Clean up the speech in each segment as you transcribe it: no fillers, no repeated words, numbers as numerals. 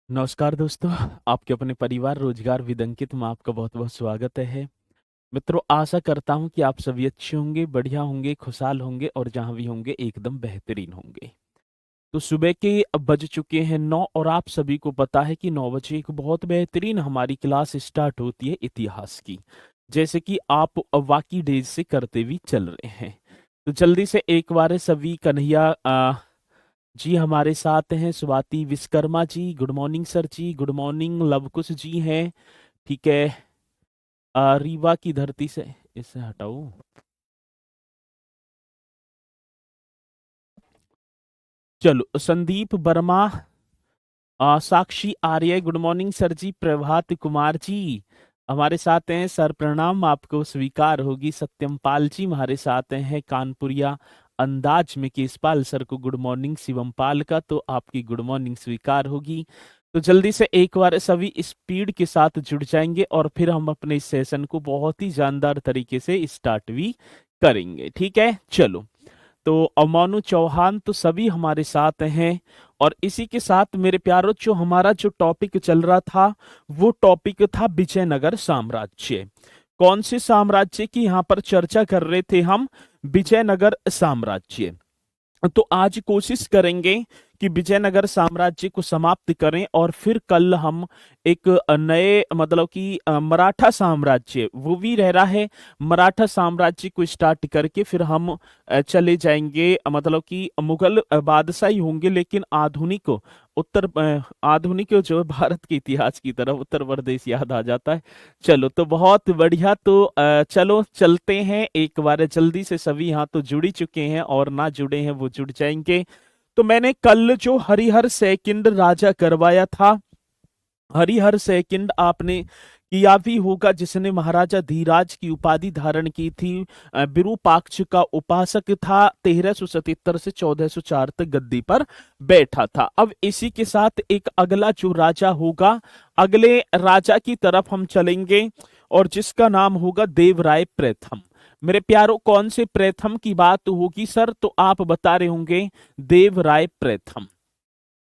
नमस्कार दोस्तों। आपके अपने परिवार रोजगार विद अंकित में आपका बहुत बहुत स्वागत है। मित्रों, आशा करता हूं कि आप सभी अच्छे होंगे, बढ़िया होंगे, खुशहाल होंगे और जहां भी होंगे एकदम बेहतरीन होंगे। तो सुबह के अब बज चुके हैं 9 और आप सभी को पता है कि 9 बजे एक बहुत बेहतरीन हमारी क्लास स्टार्ट होती है इतिहास की, जैसे कि आप वाकी डेज से करते हुए चल रहे हैं। तो जल्दी से एक बार सभी कन्हैया जी हमारे साथ हैं, Swati Vishwakarma ji, good morning sir जी, गुड मॉर्निंग लवकुश जी हैं। ठीक है। रीवा की धरती से इसे हटाओ। चलो, संदीप वर्मा, साक्षी आर्य, गुड मॉर्निंग सर जी, प्रभात कुमार जी हमारे साथ हैं सर, प्रणाम आपको स्वीकार होगी। सत्यम पाल जी हमारे साथ हैं, कानपुरिया अंदाज में केसपाल सर को गुड मॉर्निंग, शिवम पाल का तो आपकी गुड मॉर्निंग स्वीकार होगी। तो जल्दी से एक बार सभी स्पीड के साथ जुड़ जाएंगे और फिर हम अपने इस सेशन को बहुत ही जानदार तरीके से स्टार्ट भी करेंगे। ठीक है, चलो। तो अमानु चौहान तो सभी हमारे साथ हैं और इसी के साथ मेरे प्यारों, जो हमारा जो टॉपिक चल रहा था वो टॉपिक था विजयनगर साम्राज्य। कौन से साम्राज्य की यहाँ पर चर्चा कर रहे थे हम? विजयनगर साम्राज्य। तो आज कोशिश करेंगे कि विजयनगर साम्राज्य को समाप्त करें और फिर कल हम एक नए मतलब कि मराठा साम्राज्य वो भी रह रहा है, मराठा साम्राज्य को स्टार्ट करके फिर हम चले जाएंगे मतलब कि मुगल बादशाही होंगे, लेकिन आधुनिक आधुनिक जो है भारत के इतिहास की तरफ उत्तर प्रदेश याद आ जाता है। चलो, तो बहुत बढ़िया। तो चलो चलते हैं एक बार जल्दी से। सभी यहाँ तो जुड़ ही चुके हैं और ना जुड़े हैं वो जुड़ जाएंगे। तो मैंने कल जो हरिहर सेकंड राजा करवाया था, हरिहर सेकंड आपने किया भी होगा, जिसने महाराजा धीराज की उपाधि धारण की थी। विरूपाक्ष का उपासक था, 1377 से 1404 तक गद्दी पर बैठा था। अब इसी के साथ एक अगला जो राजा होगा, अगले राजा की तरफ हम चलेंगे और जिसका नाम होगा देवराय प्रथम। मेरे प्यारों, कौन से प्रथम की बात होगी सर? तो आप बता रहे होंगे देवराय प्रथम।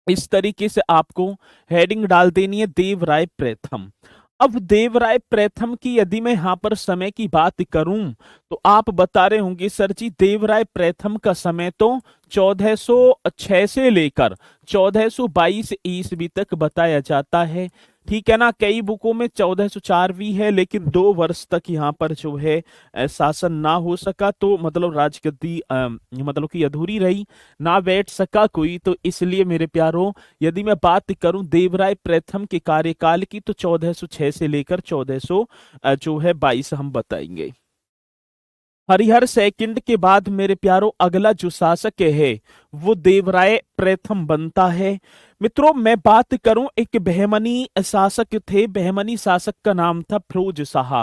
इस तरीके से आपको हेडिंग डाल देनी है, देवराय प्रथम। अब देवराय प्रथम की यदि मैं यहां पर समय की बात करूं तो आप बता रहे होंगे सर जी देवराय प्रथम का समय तो 1406 से लेकर 1422 ईस्वी तक बताया जाता है। ठीक है ना, कई बुकों में 1404 भी है, लेकिन 2 वर्ष तक यहाँ पर जो है शासन ना हो सका, तो मतलब राजगद्दी मतलब कि अधूरी रही, ना बैठ सका कोई। तो इसलिए मेरे प्यारों, यदि मैं बात करूं देवराय प्रथम के कार्यकाल की तो 1406 से लेकर 1400 जो है 22 हम बताएंगे। हरिहर सेकंड के बाद मेरे प्यारों अगला जो शासक है वो देवराय प्रथम बनता है। मित्रों, मैं बात करूं, एक बहमनी शासक थे, बहमनी शासक का नाम था फिरोज शाह,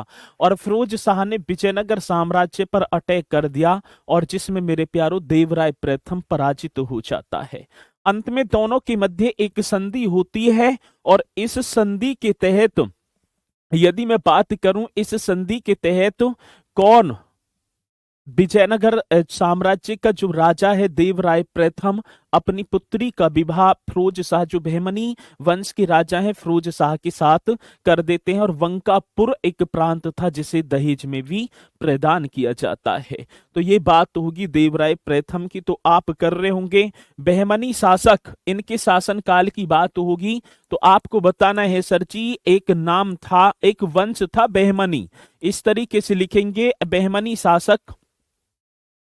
और फिरोज शाह ने विजयनगर साम्राज्य पर अटैक कर दिया और जिसमें मेरे प्यारों देवराय प्रथम पराजित हो जाता है। अंत में दोनों के मध्य एक संधि होती है और इस संधि के तहत यदि मैं बात करूं, इस संधि के तहत कौन विजयनगर साम्राज्य का जो राजा है देवराय प्रथम अपनी पुत्री का विवाह फिरोज शाह जो बहमनी वंश के राजा हैं फिरोज शाह के साथ कर देते हैं और वंकापुर एक प्रांत था जिसे दहेज में भी प्रदान किया जाता है। तो ये बात होगी देवराय प्रथम की। तो आप कर रहे होंगे बहमनी शासक, इनके शासनकाल की बात होगी तो आपको बताना है सर जी एक नाम था, एक वंश था बहमनी, इस तरीके से लिखेंगे बहमनी शासक।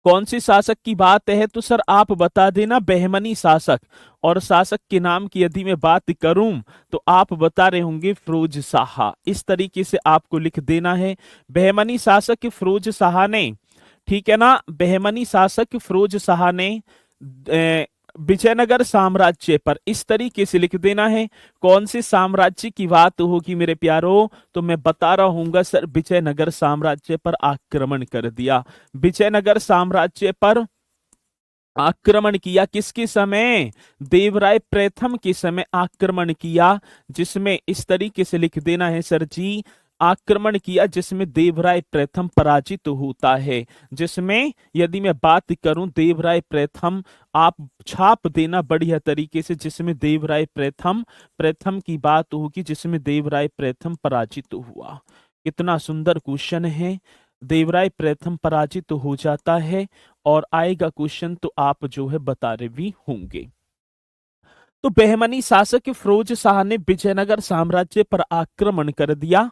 कौन सी शासक की बात है? तो सर आप बता देना बहमनी शासक। और शासक के नाम की यदि मैं बात करूं तो आप बता रहे होंगे फिरोज शाह। इस तरीके से आपको लिख देना है बहमनी शासक फिरोज शाह ने। ठीक है ना, बहमनी शासक फिरोज शाह ने विजयनगर साम्राज्य पर इस तरीके से लिख देना है। कौन से साम्राज्य की बात होगी मेरे प्यारों? तो मैं बता रहा हूंगा सर विजयनगर साम्राज्य पर आक्रमण कर दिया। विजयनगर साम्राज्य पर आक्रमण किया किसके समय? देवराय प्रथम के समय आक्रमण किया, जिसमें इस तरीके से लिख देना है सर जी आक्रमण किया जिसमें देवराय प्रथम पराजित होता है। जिसमें यदि मैं बात करूं देवराय प्रथम, आप छाप देना बढ़िया तरीके से, जिसमें देवराय प्रथम प्रथम की बात होगी, जिसमें देवराय प्रथम पराजित हुआ। कितना सुंदर क्वेश्चन है। देवराय प्रथम पराजित हो जाता है और आएगा क्वेश्चन तो आप जो है बता रहे भी होंगे। तो बहमनी शासक फिरोज शाह ने विजयनगर साम्राज्य पर आक्रमण कर दिया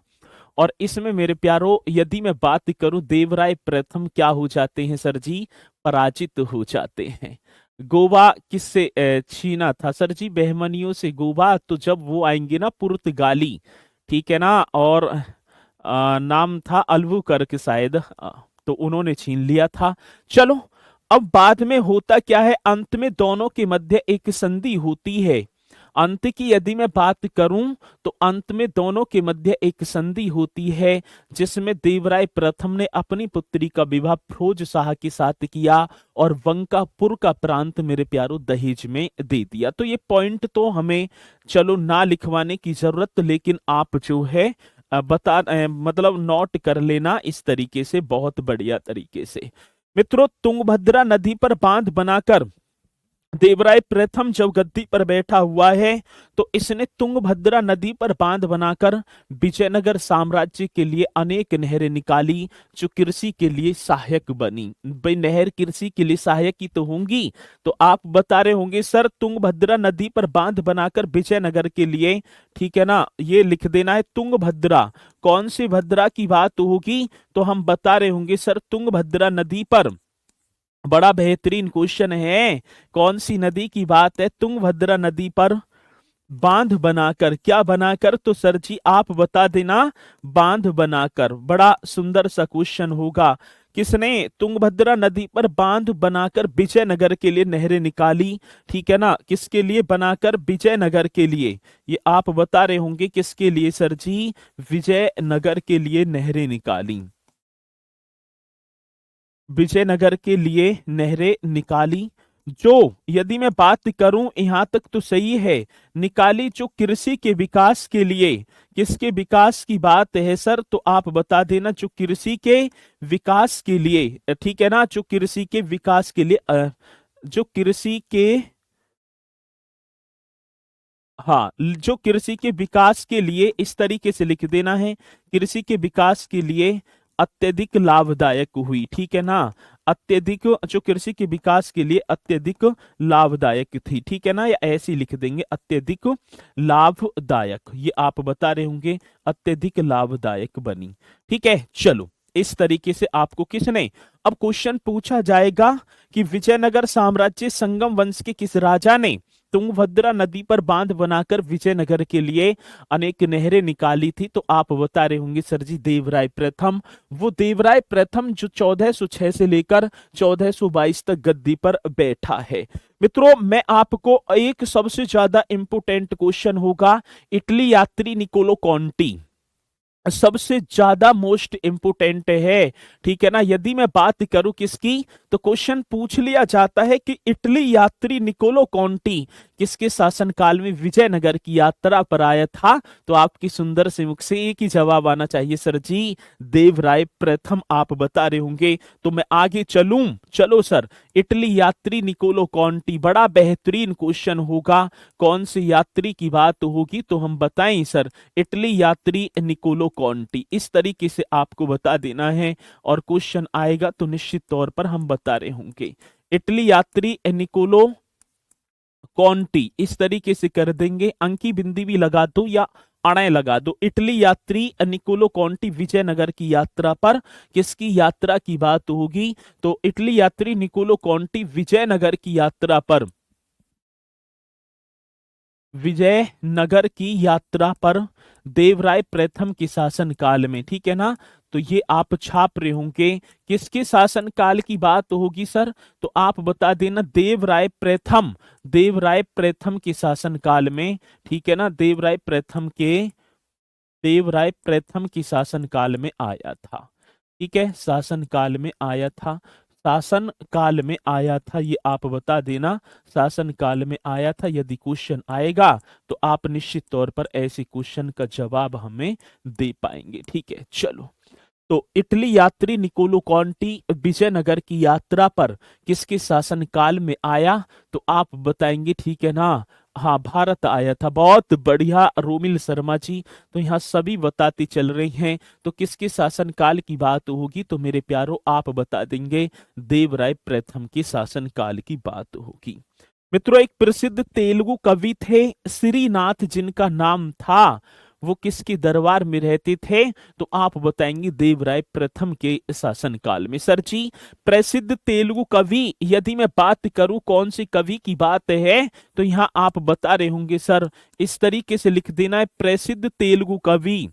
और इसमें मेरे प्यारो यदि मैं बात करूं देवराय प्रथम क्या हो जाते हैं सर जी, पराजित हो जाते हैं। गोवा किससे छीना था सर जी, बहमनियों से गोवा, तो जब वो आएंगे ना पुर्तगाली, ठीक है ना, और नाम था अल्बुकर्क शायद, तो उन्होंने छीन लिया था। चलो अब बाद में होता क्या है, अंत में दोनों के मध्य एक संधि होती है। अंत की यदि मैं बात करूं तो अंत में दोनों के मध्य एक संधि होती है जिसमें देवराय प्रथम ने अपनी पुत्री का विवाह फिरोज शाह के साथ किया और बंकापुर का प्रांत मेरे प्यारो दहेज में दे दिया। तो ये पॉइंट तो हमें चलो ना लिखवाने की जरूरत, लेकिन आप जो है मतलब नोट कर लेना इस तरीके से, बहुत बढ़िया तरीके से। मित्रों, तुंगभद्रा नदी पर बांध बनाकर देवराय प्रथम जब गद्दी पर बैठा हुआ है तो इसने तुंगभद्रा नदी पर बांध बनाकर विजयनगर साम्राज्य के लिए अनेक नहरें निकाली जो कृषि के लिए सहायक बनी। भाई नहर कृषि के लिए सहायक ही तो होंगी, तो आप बता रहे होंगे सर तुंगभद्रा नदी पर बांध बनाकर विजयनगर के लिए, ठीक है ना, ये लिख देना है तुंगभद्रा। कौन सी भद्रा की बात होगी, तो हम बता रहे होंगे सर तुंगभद्रा नदी पर, बड़ा बेहतरीन क्वेश्चन है, कौन सी नदी की बात है, तुंगभद्रा नदी पर बांध बनाकर, क्या बनाकर, तो सर जी आप बता देना, बांध बनाकर। बड़ा सुंदर सा क्वेश्चन होगा, किसने तुंगभद्रा नदी पर बांध बनाकर विजयनगर के लिए नहरें निकाली, ठीक है ना, किसके लिए बनाकर, विजयनगर के लिए। ये आप बता रहे होंगे किसके लिए सर जी, विजयनगर के लिए नहरें निकाली, विजयनगर के लिए नहरें निकाली। जो यदि मैं बात करूं यहां तक तो सही है, निकाली जो कृषि के विकास के लिए, किसके विकास की बात है सर, तो आप बता देना जो कृषि के विकास के लिए, ठीक है ना, जो कृषि के विकास के लिए, जो कृषि के, हाँ, जो कृषि के विकास के लिए, इस तरीके से लिख देना है, कृषि के विकास के लिए अत्यधिक लाभदायक हुई, ठीक है ना, अत्यधिक, जो कृषि के विकास के लिए अत्यधिक लाभदायक थी, ठीक है ना, या ऐसे ही लिख देंगे अत्यधिक लाभदायक, ये आप बता रहे होंगे अत्यधिक लाभदायक बनी, ठीक है। चलो इस तरीके से आपको किसने, अब क्वेश्चन पूछा जाएगा कि विजयनगर साम्राज्य संगम वंश के किस राजा ने तुंगभद्रा नदी पर बांध बनाकर विजयनगर के लिए अनेक नहरें निकाली थी, तो आप बता रहे होंगे सर जी देवराय प्रथम। वो देवराय प्रथम जो 1406 से लेकर 1422 तक गद्दी पर बैठा है। मित्रों, मैं आपको एक सबसे ज्यादा इंपोर्टेंट क्वेश्चन होगा, इटली यात्री निकोलो कॉन्टी सबसे ज्यादा मोस्ट इंपोर्टेंट है, ठीक है ना। यदि मैं बात करूं किसकी, तो क्वेश्चन पूछ लिया जाता है कि इटली यात्री निकोलो कॉन्टी किसके शासनकाल में विजयनगर की यात्रा पर आया था, तो आपकी सुंदर से मुख से एक ही जवाब आना चाहिए सर जी, देवराय प्रथम आप बता रहे होंगे। तो मैं आगे चलूं, चलो सर, इटली यात्री निकोलो कॉन्टी, बड़ा बेहतरीन क्वेश्चन होगा, कौन सी यात्री की बात होगी, तो हम बताएं सर इटली यात्री निकोलो कॉन्टी, इस तरीके से आपको बता देना है और क्वेश्चन आएगा तो निश्चित तौर पर हम बता रहे होंगे इटली यात्री निकोलो कॉन्टी, इस तरीके से कर देंगे, अंकी बिंदी भी लगा दो या अणय लगा दो। इटली यात्री निकोलो कॉन्टी विजयनगर की यात्रा पर, किसकी यात्रा की बात होगी, तो इटली यात्री निकोलो कॉन्टी विजयनगर की यात्रा पर, विजयनगर की यात्रा पर देवराय प्रथम के शासन काल में, ठीक है ना। तो ये आप छाप रहे होंगे, किसके शासन काल की बात होगी सर, तो आप बता देना देवराय प्रथम, देवराय प्रथम के शासन काल में, ठीक है ना, देवराय प्रथम के, देवराय प्रथम के शासन काल में आया था, ठीक है, शासन काल में आया था। शासन काल में आया था, ये आप बता देना। शासन काल में आया था। यदि क्वेश्चन आएगा तो आप निश्चित तौर पर ऐसे क्वेश्चन का जवाब हमें दे पाएंगे। ठीक है, चलो। तो इटली यात्री निकोलो कॉन्टी विजयनगर की यात्रा पर किसके शासनकाल में आया? तो आप बताएंगे, ठीक है ना। हाँ, भारत आया था। बहुत बढ़िया रोमिल शर्मा जी। तो यहाँ सभी बताते चल रहे हैं। तो किसके शासनकाल की बात होगी? तो मेरे प्यारो आप बता देंगे, देवराय प्रथम के शासनकाल की बात होगी। मित्रों, एक प्रसिद्ध तेलुगु कवि थे श्रीनाथ, जिनका नाम था, वो किसके दरबार में रहते थे? तो आप बताएंगे देवराय प्रथम के शासनकाल में। सर जी, प्रसिद्ध तेलुगु कवि, यदि मैं बात करूं कौन से कवि की बात है, तो यहां आप बता रहे होंगे सर, इस तरीके से लिख देना है, प्रसिद्ध तेलुगु कवि,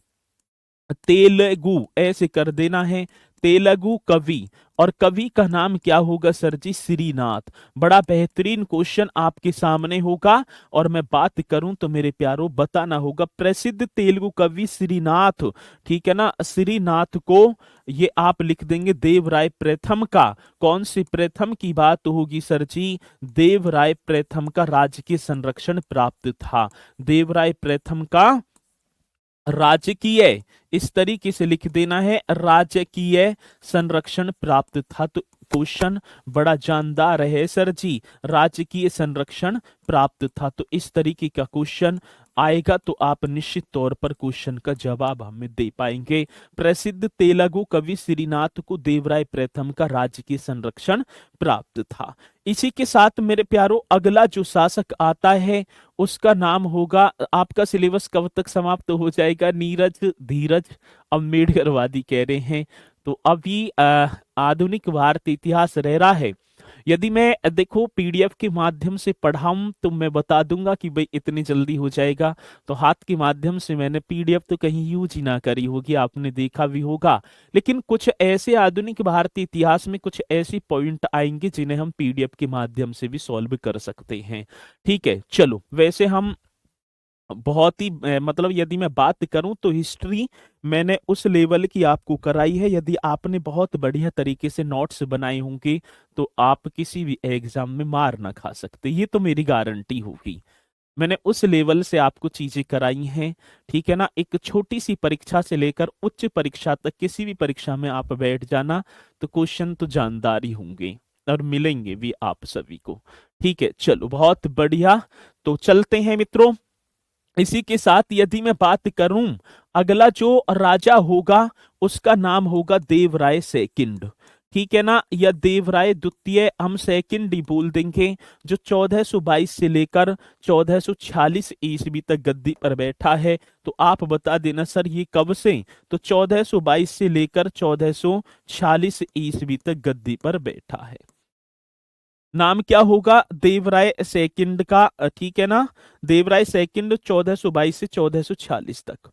तेलुगु ऐसे कर देना है, तेलुगु कवि। और कवि का नाम क्या होगा सर जी? श्रीनाथ। बड़ा बेहतरीन क्वेश्चन आपके सामने होगा। और मैं बात करूं तो मेरे प्यारों बताना होगा, प्रसिद्ध तेलुगु कवि श्रीनाथ, ठीक है ना। श्रीनाथ को ये आप लिख देंगे देवराय प्रथम का। कौन से प्रथम की बात होगी सर जी? देवराय प्रथम का राजकीय संरक्षण प्राप्त था। देवराय प्रथम का राजकीय, इस तरीके से लिख देना है, राजकीय संरक्षण प्राप्त था। तो क्वेश्चन बड़ा जानदार है सर जी, राजकीय संरक्षण प्राप्त था। तो इस तरीके का क्वेश्चन आएगा तो आप निश्चित तौर पर क्वेश्चन का जवाब हमें दे पाएंगे। प्रसिद्ध तेलुगु कवि श्रीनाथ को देवराय प्रथम का राजकीय संरक्षण प्राप्त था। इसी के साथ मेरे प्यारों अगला जो शासक आता है उसका नाम होगा, आपका सिलेबस कब तक समाप्त हो जाएगा? नीरज धीरज अम्बेडकरवादी कह रहे हैं। तो अभी आधुनिक भारत इतिहास रह रहा है। यदि मैं देखो पीडीएफ के माध्यम से पढ़ाऊं तो मैं बता दूंगा कि भाई इतनी जल्दी हो जाएगा। तो हाथ के माध्यम से मैंने पीडीएफ तो कहीं यूज ही ना करी होगी, आपने देखा भी होगा। लेकिन कुछ ऐसे आधुनिक भारतीय इतिहास में कुछ ऐसी पॉइंट आएंगे जिन्हें हम पीडीएफ के माध्यम से भी सॉल्व कर सकते हैं। ठीक है, चलो। वैसे हम बहुत ही मतलब यदि मैं बात करूं तो हिस्ट्री मैंने उस लेवल की आपको कराई है। यदि आपने बहुत बढ़िया तरीके से नोट्स बनाए होंगे तो आप किसी भी एग्जाम में मार ना खा सकते, ये तो मेरी गारंटी होगी। मैंने उस लेवल से आपको चीजें कराई हैं। ठीक है ना। एक छोटी सी परीक्षा से लेकर उच्च परीक्षा तक किसी भी परीक्षा में आप बैठ जाना तो क्वेश्चन तो जानदार ही होंगे और मिलेंगे भी आप सभी को। ठीक है, चलो, बहुत बढ़िया। तो चलते हैं मित्रों। इसी के साथ यदि मैं बात करूं, अगला जो राजा होगा उसका नाम होगा देवराय सेकंड। ठीक है ना, या देवराय द्वितीय हम सेकंड ही बोल देंगे, जो 1422 से लेकर 1446 ईस्वी तक गद्दी पर बैठा है। तो आप बता देना सर ये कब से? तो 1422 से लेकर 1446 ईस्वी तक गद्दी पर बैठा है। नाम क्या होगा? देवराय सेकंड का। ठीक है ना, देवराय सेकंड 1422 से 1446 तक।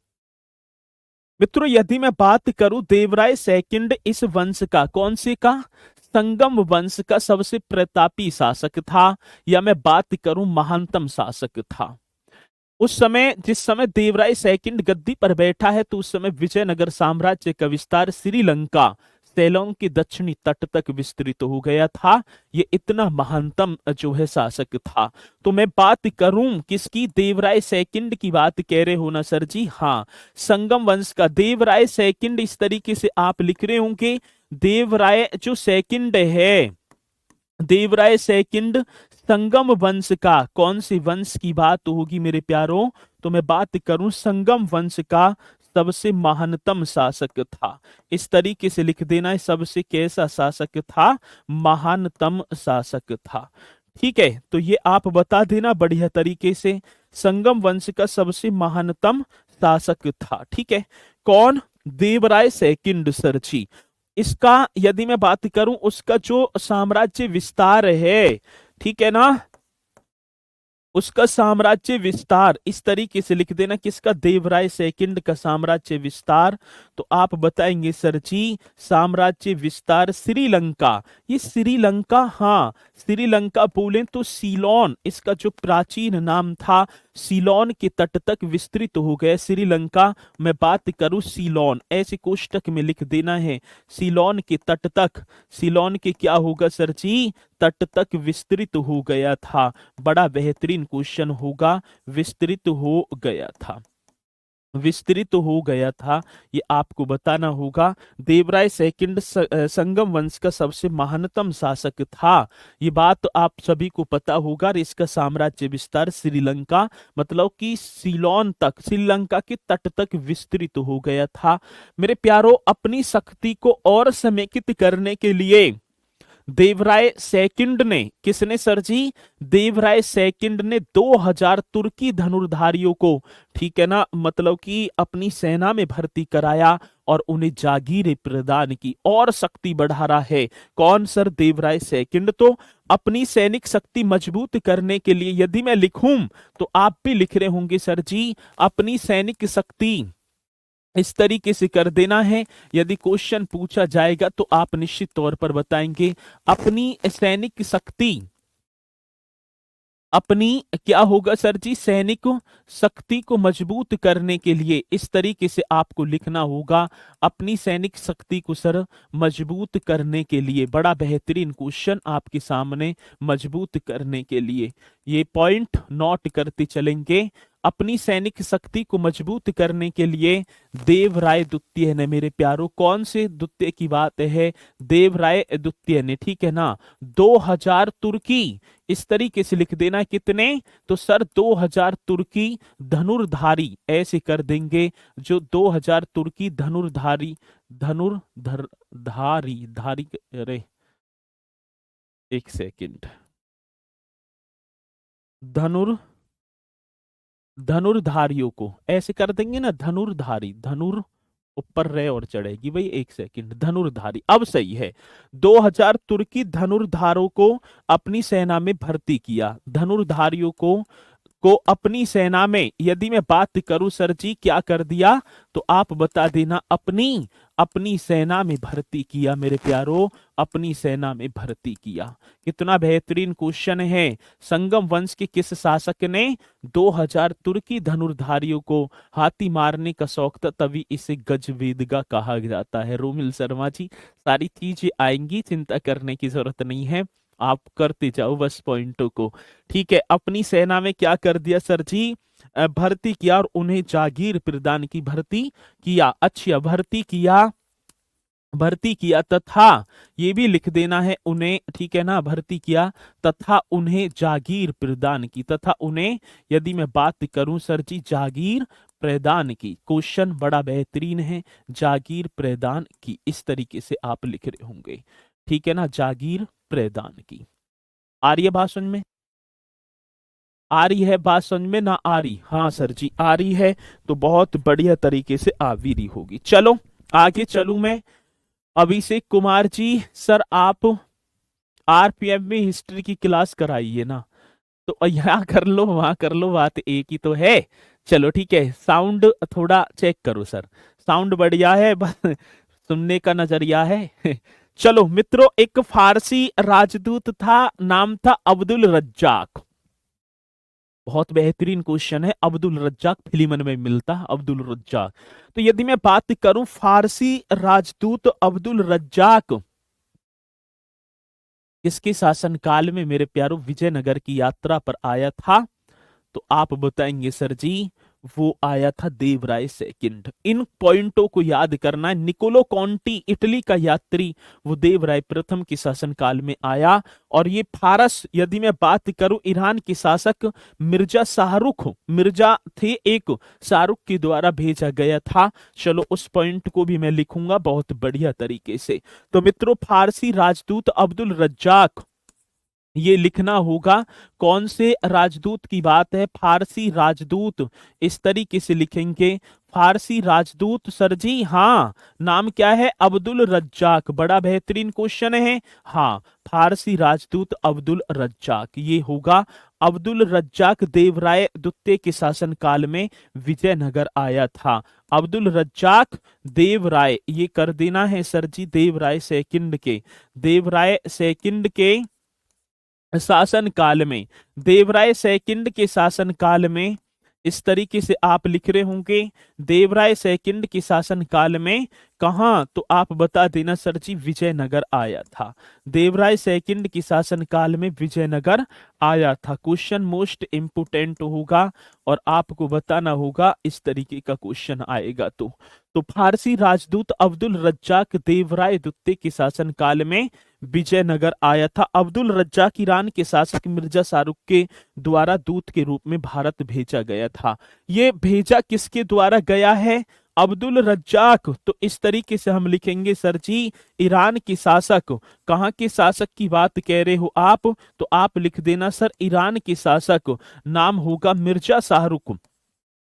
मित्रों, यदि मैं बात करूं देवराय सेकंड इस वंश का, कौन से का? संगम वंश का सबसे प्रतापी शासक था, या मैं बात करूं महानतम शासक था। उस समय, जिस समय देवराय सेकंड गद्दी पर बैठा है, तो उस समय विजयनगर साम्राज्य का विस्तार श्रीलंका सेलोंग के दक्षिणी तट तक विस्तृत हो गया था। ये इतना महानतम जो है शासक था। तो मैं बात करूं किसकी? देवराय सेकंड की बात कह रहे हो ना सर जी? हाँ, संगम वंश का देवराय सेकंड। इस तरीके से आप लिख रहे होंगे, देवराय जो सेकंड है, देवराय सेकंड संगम वंश का। कौन सी वंश की बात होगी मेरे प्यारों? तो मैं बात करूं संगम वंश का सबसे महानतम शासक था। इस तरीके से लिख देना है, सबसे कैसा शासक था? महानतम शासक था। ठीक है, तो ये आप बता देना बढ़िया तरीके से, संगम वंश का सबसे महानतम शासक था। ठीक है, कौन? देवराय सेकंड सर जी। इसका यदि मैं बात करूं, उसका जो साम्राज्य विस्तार है, ठीक है ना, उसका साम्राज्य विस्तार इस तरीके से लिख देना, किसका? देवराय सेकंड का साम्राज्य विस्तार। तो आप बताएंगे सर जी साम्राज्य विस्तार श्रीलंका। ये श्रीलंका, हाँ, श्रीलंका बोले तो सीलोन इसका जो प्राचीन नाम था। सीलोन के तट तक विस्तृत हो गया। श्रीलंका में बात करूं सीलोन, ऐसे कोष्टक में लिख देना है सीलोन के तट तक। सीलोन के क्या होगा सर जी, तट तक विस्तृत हो गया था। बड़ा बेहतरीन क्वेश्चन होगा, विस्तृत हो गया था, विस्तृत हो गया था, ये आपको बताना होगा। देवराय सेकंड संगम वंश का सबसे महानतम शासक था, ये बात तो आप सभी को पता होगा। और इसका साम्राज्य विस्तार श्रीलंका मतलब कि सीलोन तक, श्रीलंका के तट तक विस्तृत हो गया था। मेरे प्यारो, अपनी शक्ति को और समेकित करने के लिए देवराय सेकंड ने, किसने सर जी, देवराय सेकंड ने 2000 तुर्की धनुर्धारियों को, ठीक है ना, मतलब कि अपनी सेना में भर्ती कराया और उन्हें जागीरें प्रदान की और शक्ति बढ़ा रहा है। कौन सर, देवराय सेकंड। तो अपनी सैनिक शक्ति मजबूत करने के लिए यदि मैं लिखूं तो आप भी लिख रहे होंगे सर जी, अपनी सैनिक शक्ति इस तरीके से कर देना है। यदि क्वेश्चन पूछा जाएगा तो आप निश्चित तौर पर बताएंगे अपनी सैनिक शक्ति, अपनी क्या होगा सर जी, सैनिक शक्ति को मजबूत करने के लिए इस तरीके से आपको लिखना होगा, अपनी सैनिक शक्ति को सर मजबूत करने के लिए। बड़ा बेहतरीन क्वेश्चन आपके सामने, मजबूत करने के लिए, ये पॉइंट नोट करते चलेंगे। अपनी सैनिक शक्ति को मजबूत करने के लिए देवराय द्वितीय ने, मेरे प्यारों, कौन से द्वितीय की बात है, देवराय द्वितीय ने, ठीक है ना, 2000 तुर्की, इस तरीके से लिख देना, कितने, तो सर 2000 तुर्की धनुर्धारी, ऐसे कर देंगे, जो 2000 तुर्की धनुर्धारी, धनुर्धारी धारी, अरे एक सेकंड, धनुर्धारियों को ऐसे कर देंगे ना, धनुर्धारी, धनुर ऊपर रहे और चढ़ेगी भाई, एक सेकंड, धनुर्धारी, अब सही है। 2000 तुर्की धनुर्धारों को अपनी सेना में भर्ती किया, धनुर्धारियों को अपनी सेना में, यदि मैं बात करूं सर जी, क्या कर दिया, तो आप बता देना, अपनी अपनी सेना में भर्ती किया, मेरे प्यारो, अपनी सेना में भर्ती किया। कितना बेहतरीन क्वेश्चन है। संगम वंश के किस शासक ने 2000 तुर्की धनुर्धारियों को हाथी मारने का शौक था, तभी इसे गजवेदगा कहा जाता है। रोमिल शर्मा जी, सारी चीजें आएंगी, चिंता करने की जरूरत नहीं है, आप करते जाओ बस पॉइंटों को, ठीक है। अपनी सेना में क्या कर दिया सर जी, भर्ती किया और उन्हें जागीर प्रदान की, भर्ती किया, अच्छा भर्ती किया तथा, ये भी लिख देना है उन्हें, ठीक है ना, भर्ती किया तथा उन्हें जागीर प्रदान की, तथा उन्हें, यदि मैं बात करूं सर जी, जागीर प्रदान की। क्वेश्चन बड़ा बेहतरीन है, जागीर प्रदान की, इस तरीके से आप लिख रहे होंगे, ठीक है ना, जागीर प्रदान की। आ रही है बात समझ में, आ रही है बात समझ में, ना आ रही, हाँ सर जी आ रही है, तो बहुत बढ़िया तरीके से आ भी रही होगी। चलो आगे चलूं मैं। अभिषेक कुमार जी, सर आप आरपीएफ में हिस्ट्री की क्लास कराइए ना, तो यहाँ कर लो वहां कर लो, बात एक ही तो है। चलो ठीक है, साउंड थोड़ा चेक करो सर, साउंड बढ़िया है, बस सुनने का नजरिया है। चलो मित्रों, एक फारसी राजदूत था, नाम था अब्दुल रज्जाक। बहुत बेहतरीन क्वेश्चन है, अब्दुल रज्जाक फिलिमन में मिलता है, अब्दुल रज्जाक। तो यदि मैं बात करूं फारसी राजदूत अब्दुल रज्जाक किसके शासनकाल में मेरे प्यारों विजयनगर की यात्रा पर आया था, तो आप बताएंगे सर जी, वो आया था देवराय सेकंड। इन पॉइंटों को याद करना है। निकोलो कॉन्टी इटली का यात्री, वो देवराय प्रथम के शासनकाल में आया। और ये फारस, यदि मैं बात करूं, ईरान के शासक मिर्जा शाहरुख, मिर्जा थे एक, शाहरुख के द्वारा भेजा गया था। चलो उस पॉइंट को भी मैं लिखूंगा बहुत बढ़िया तरीके से। तो मित्रों, फारसी राजदूत अब्दुल रज्जाक, ये लिखना होगा कौन से राजदूत की बात है, फारसी राजदूत, इस तरीके से लिखेंगे, फारसी राजदूत सर जी, हाँ नाम क्या है, अब्दुल रज्जाक। बड़ा बेहतरीन क्वेश्चन है, हाँ फारसी राजदूत अब्दुल रज्जाक, ये होगा। अब्दुल रज्जाक देवराय द्वितीय के शासनकाल में विजयनगर आया था। अब्दुल रज्जाक देवराय, ये कर देना है सर जी, देवराय सेकंड के, देवराय सेकंड के शासन काल में, देवराय सेकंड के शासन काल में, इस तरीके से आप लिख रहे होंगे। देवराय सेकंड के शासन काल में कहाँ, तो आप बता देना सर जी विजयनगर आया था। देवराय सेकंड के शासन काल में विजयनगर आया था। क्वेश्चन मोस्ट इंपोर्टेंट होगा और आपको बताना होगा, इस तरीके का क्वेश्चन आएगा। तो फारसी राजदूत अब्दुल रज्जाक देवराय द्वितीय के शासन काल में विजयनगर आया था। अब्दुल रज्जाक ईरान के शासक मिर्जा शाहरुख के द्वारा दूत के रूप में भारत भेजा गया था। ये भेजा किसके द्वारा गया है, अब्दुल रज्जाक। तो इस तरीके से हम लिखेंगे सर जी, ईरान के शासक, कहाँ के शासक की बात कह रहे हो आप, तो आप लिख देना सर ईरान के शासक, नाम होगा मिर्जा शाहरुख।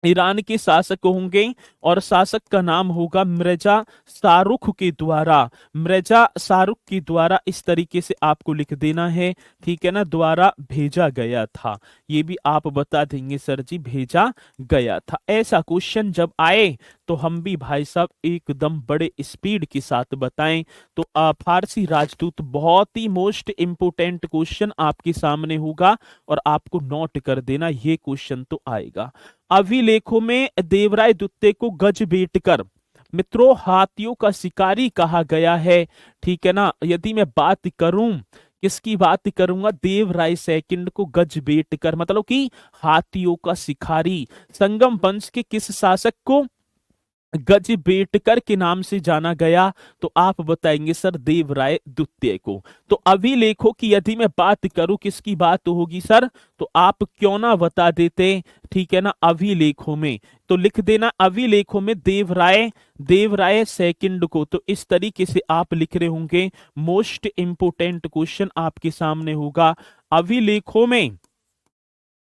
ईरान के शासक होंगे और शासक का नाम होगा मिर्जा शाहरुख के द्वारा, मिर्जा शाहरुख के द्वारा, इस तरीके से आपको लिख देना है, ठीक है ना, द्वारा भेजा गया था। ये भी आप बता देंगे सर जी भेजा गया था। ऐसा क्वेश्चन जब आए तो हम भी भाई साहब एकदम बड़े स्पीड के साथ बताएं। तो फारसी राजदूत बहुत ही मोस्ट इंपोर्टेंट क्वेश्चन आपके सामने होगा और आपको नोट कर देना, ये क्वेश्चन तो आएगा। अभिलेखों में देवराय द्वितीय को गजबेटकर मित्रों हाथियों का शिकारी कहा गया है, ठीक है ना। यदि मैं बात करूं, किसकी बात करूंगा, देवराय सेकंड को गजबेटकर मतलब कि हाथियों का शिकारी। संगम वंश के किस शासक को गजबेटकर के नाम से जाना गया, तो आप बताएंगे सर देवराय द्वितीय को। तो अभिलेखों की यदि मैं बात करूं किसकी बात होगी सर, तो आप क्यों ना बता देते, ठीक है ना, अभिलेखों में। तो लिख देना अभिलेखों में देवराय सेकंड को। तो इस तरीके से आप लिख रहे होंगे, मोस्ट इंपोर्टेंट क्वेश्चन आपके सामने होगा। अभिलेखों में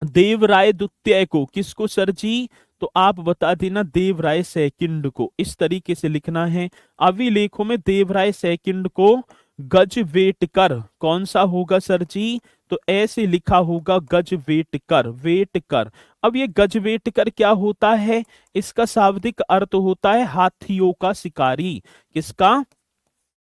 देवराय द्वितीय को, किसको सर जी, तो आप बता देना देवराय सेकंड को, इस तरीके से लिखना है। अभिलेखों में देवराय सेकंड को गजबेटकर, कौन सा होगा सर जी, तो ऐसे लिखा होगा गजबेटकर, वेटकर। अब ये गजबेटकर क्या होता है, इसका शाब्दिक अर्थ होता है हाथियों का शिकारी। किसका,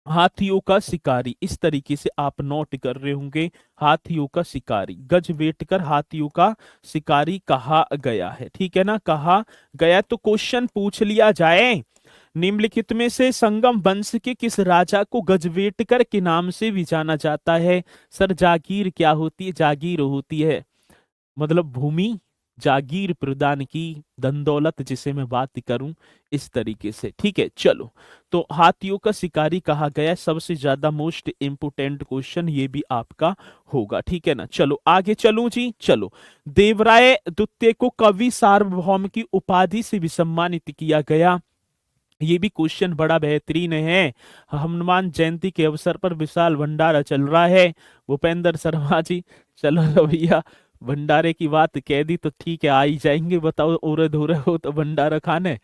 हाथियों का शिकारी। इस तरीके से आप नोट कर रहे होंगे, हाथियों का शिकारी, गजबेटकर हाथियों का शिकारी कहा गया है, ठीक है ना, कहा गया। तो क्वेश्चन पूछ लिया जाए, निम्नलिखित में से संगम वंश के किस राजा को गजबेटकर के नाम से भी जाना जाता है। सर जागीर क्या होती है, जागीर होती है मतलब भूमि, जागीर प्रदान की, धन दौलत जिसे मैं बात करूं, इस तरीके से, ठीक है। चलो, तो हाथियों का शिकारी कहा गया, सबसे ज्यादा मोस्ट इंपोर्टेंट क्वेश्चन ये भी आपका होगा, ठीक है ना। चलो आगे चलूं जी, चलो। देवराय द्वितीय को कवि सार्वभौम की उपाधि से भी सम्मानित किया गया। ये भी क्वेश्चन बड़ा बेहतरीन है। हनुमान जयंती के अवसर पर विशाल भंडारा चल रहा है, भूपेंद्र शर्मा जी। चलो तो भैया, भंडारे की बात कह दी तो ठीक है, आ ही जाएंगे। बताओ उरे धुरे हो तो भंडारा खाने,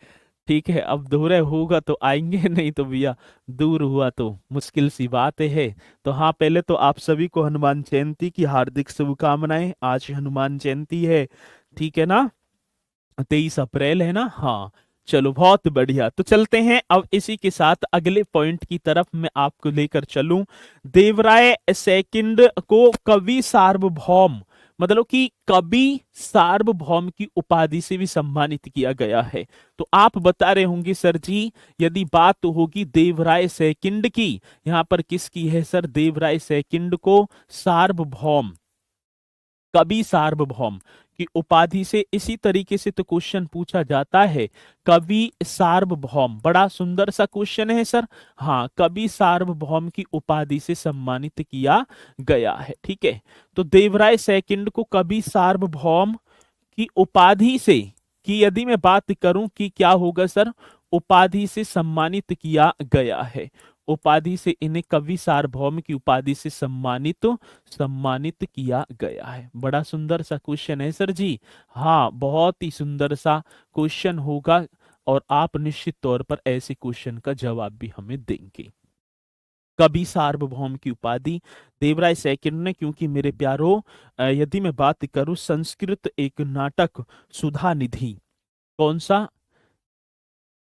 ठीक है। अब धुरे होगा तो आएंगे, नहीं तो भैया दूर हुआ तो मुश्किल सी बात है। तो हाँ, पहले तो आप सभी को हनुमान जयंती की हार्दिक शुभकामनाएं। आज हनुमान जयंती है, ठीक है ना, 23 अप्रैल है ना, हाँ। चलो बहुत बढ़िया, तो चलते हैं अब इसी के साथ अगले पॉइंट की तरफ मैं आपको लेकर चलूं। देवराय सेकंड को कवि सार्वभौम मतलब कि कवि सार्वभौम की उपाधि से भी सम्मानित किया गया है। तो आप बता रहे होंगे सर जी, यदि बात होगी देवराय सेकंड की, यहां पर किसकी है सर, देवराय सेकंड को सार्वभौम, कवि सार्वभौम की उपाधि से, इसी तरीके से तो क्वेश्चन पूछा जाता है, कवि सार्वभौम। बड़ा सुंदर सा क्वेश्चन है सर, हाँ, कवि सार्वभौम की उपाधि से सम्मानित किया गया है, ठीक है। तो देवराय सेकंड को कवि सार्वभौम की उपाधि से, कि यदि मैं बात करूं कि क्या होगा सर, उपाधि से सम्मानित किया गया है, उपाधि से, इन्हें कवि सार्वभौम की उपाधि से सम्मानित किया गया है। बड़ा सुंदर सा क्वेश्चन है सर जी, हाँ, बहुत ही सुंदर सा क्वेश्चन होगा और आप निश्चित तौर पर ऐसे क्वेश्चन का जवाब भी हमें देंगे। कवि सार्वभौम की उपाधि देवराय सेकंड ने, क्योंकि मेरे प्यारो, यदि मैं बात करूं संस्कृत एक नाटक सुधा निधि, कौन सा,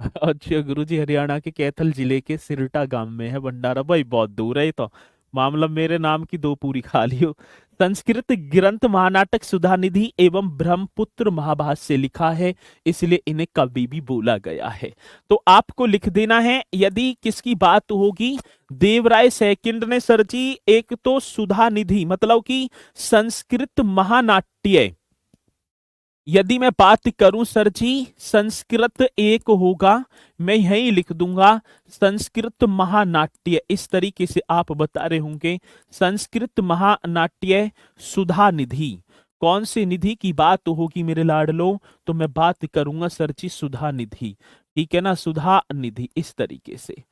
अच्छा गुरुजी, हरियाणा के कैथल जिले के सिरटा गांव में है भंडारा। भाई बहुत दूर है ये तो, मामला मेरे नाम की दो पूरी खा लियो। संस्कृत ग्रंथ महानाटक सुधानिधि एवं ब्रह्मपुत्र महाभाष्य लिखा है, इसलिए इन्हें कवि भी बोला गया है। तो आपको लिख देना है यदि किसकी बात होगी, देवराय सेकंड ने सर जी एक तो सुधानिधि मतलब कि संस्कृत महानाट्य, यदि मैं बात करूं सर जी संस्कृत एक होगा, मैं यही लिख दूंगा संस्कृत महानाट्य, इस तरीके से आप बता रहे होंगे संस्कृत महानाट्य सुधा निधि। कौन से निधि की बात होगी मेरे लाडलो, तो मैं बात करूंगा सर जी सुधा निधि, ठीक है ना, सुधा निधि इस तरीके से।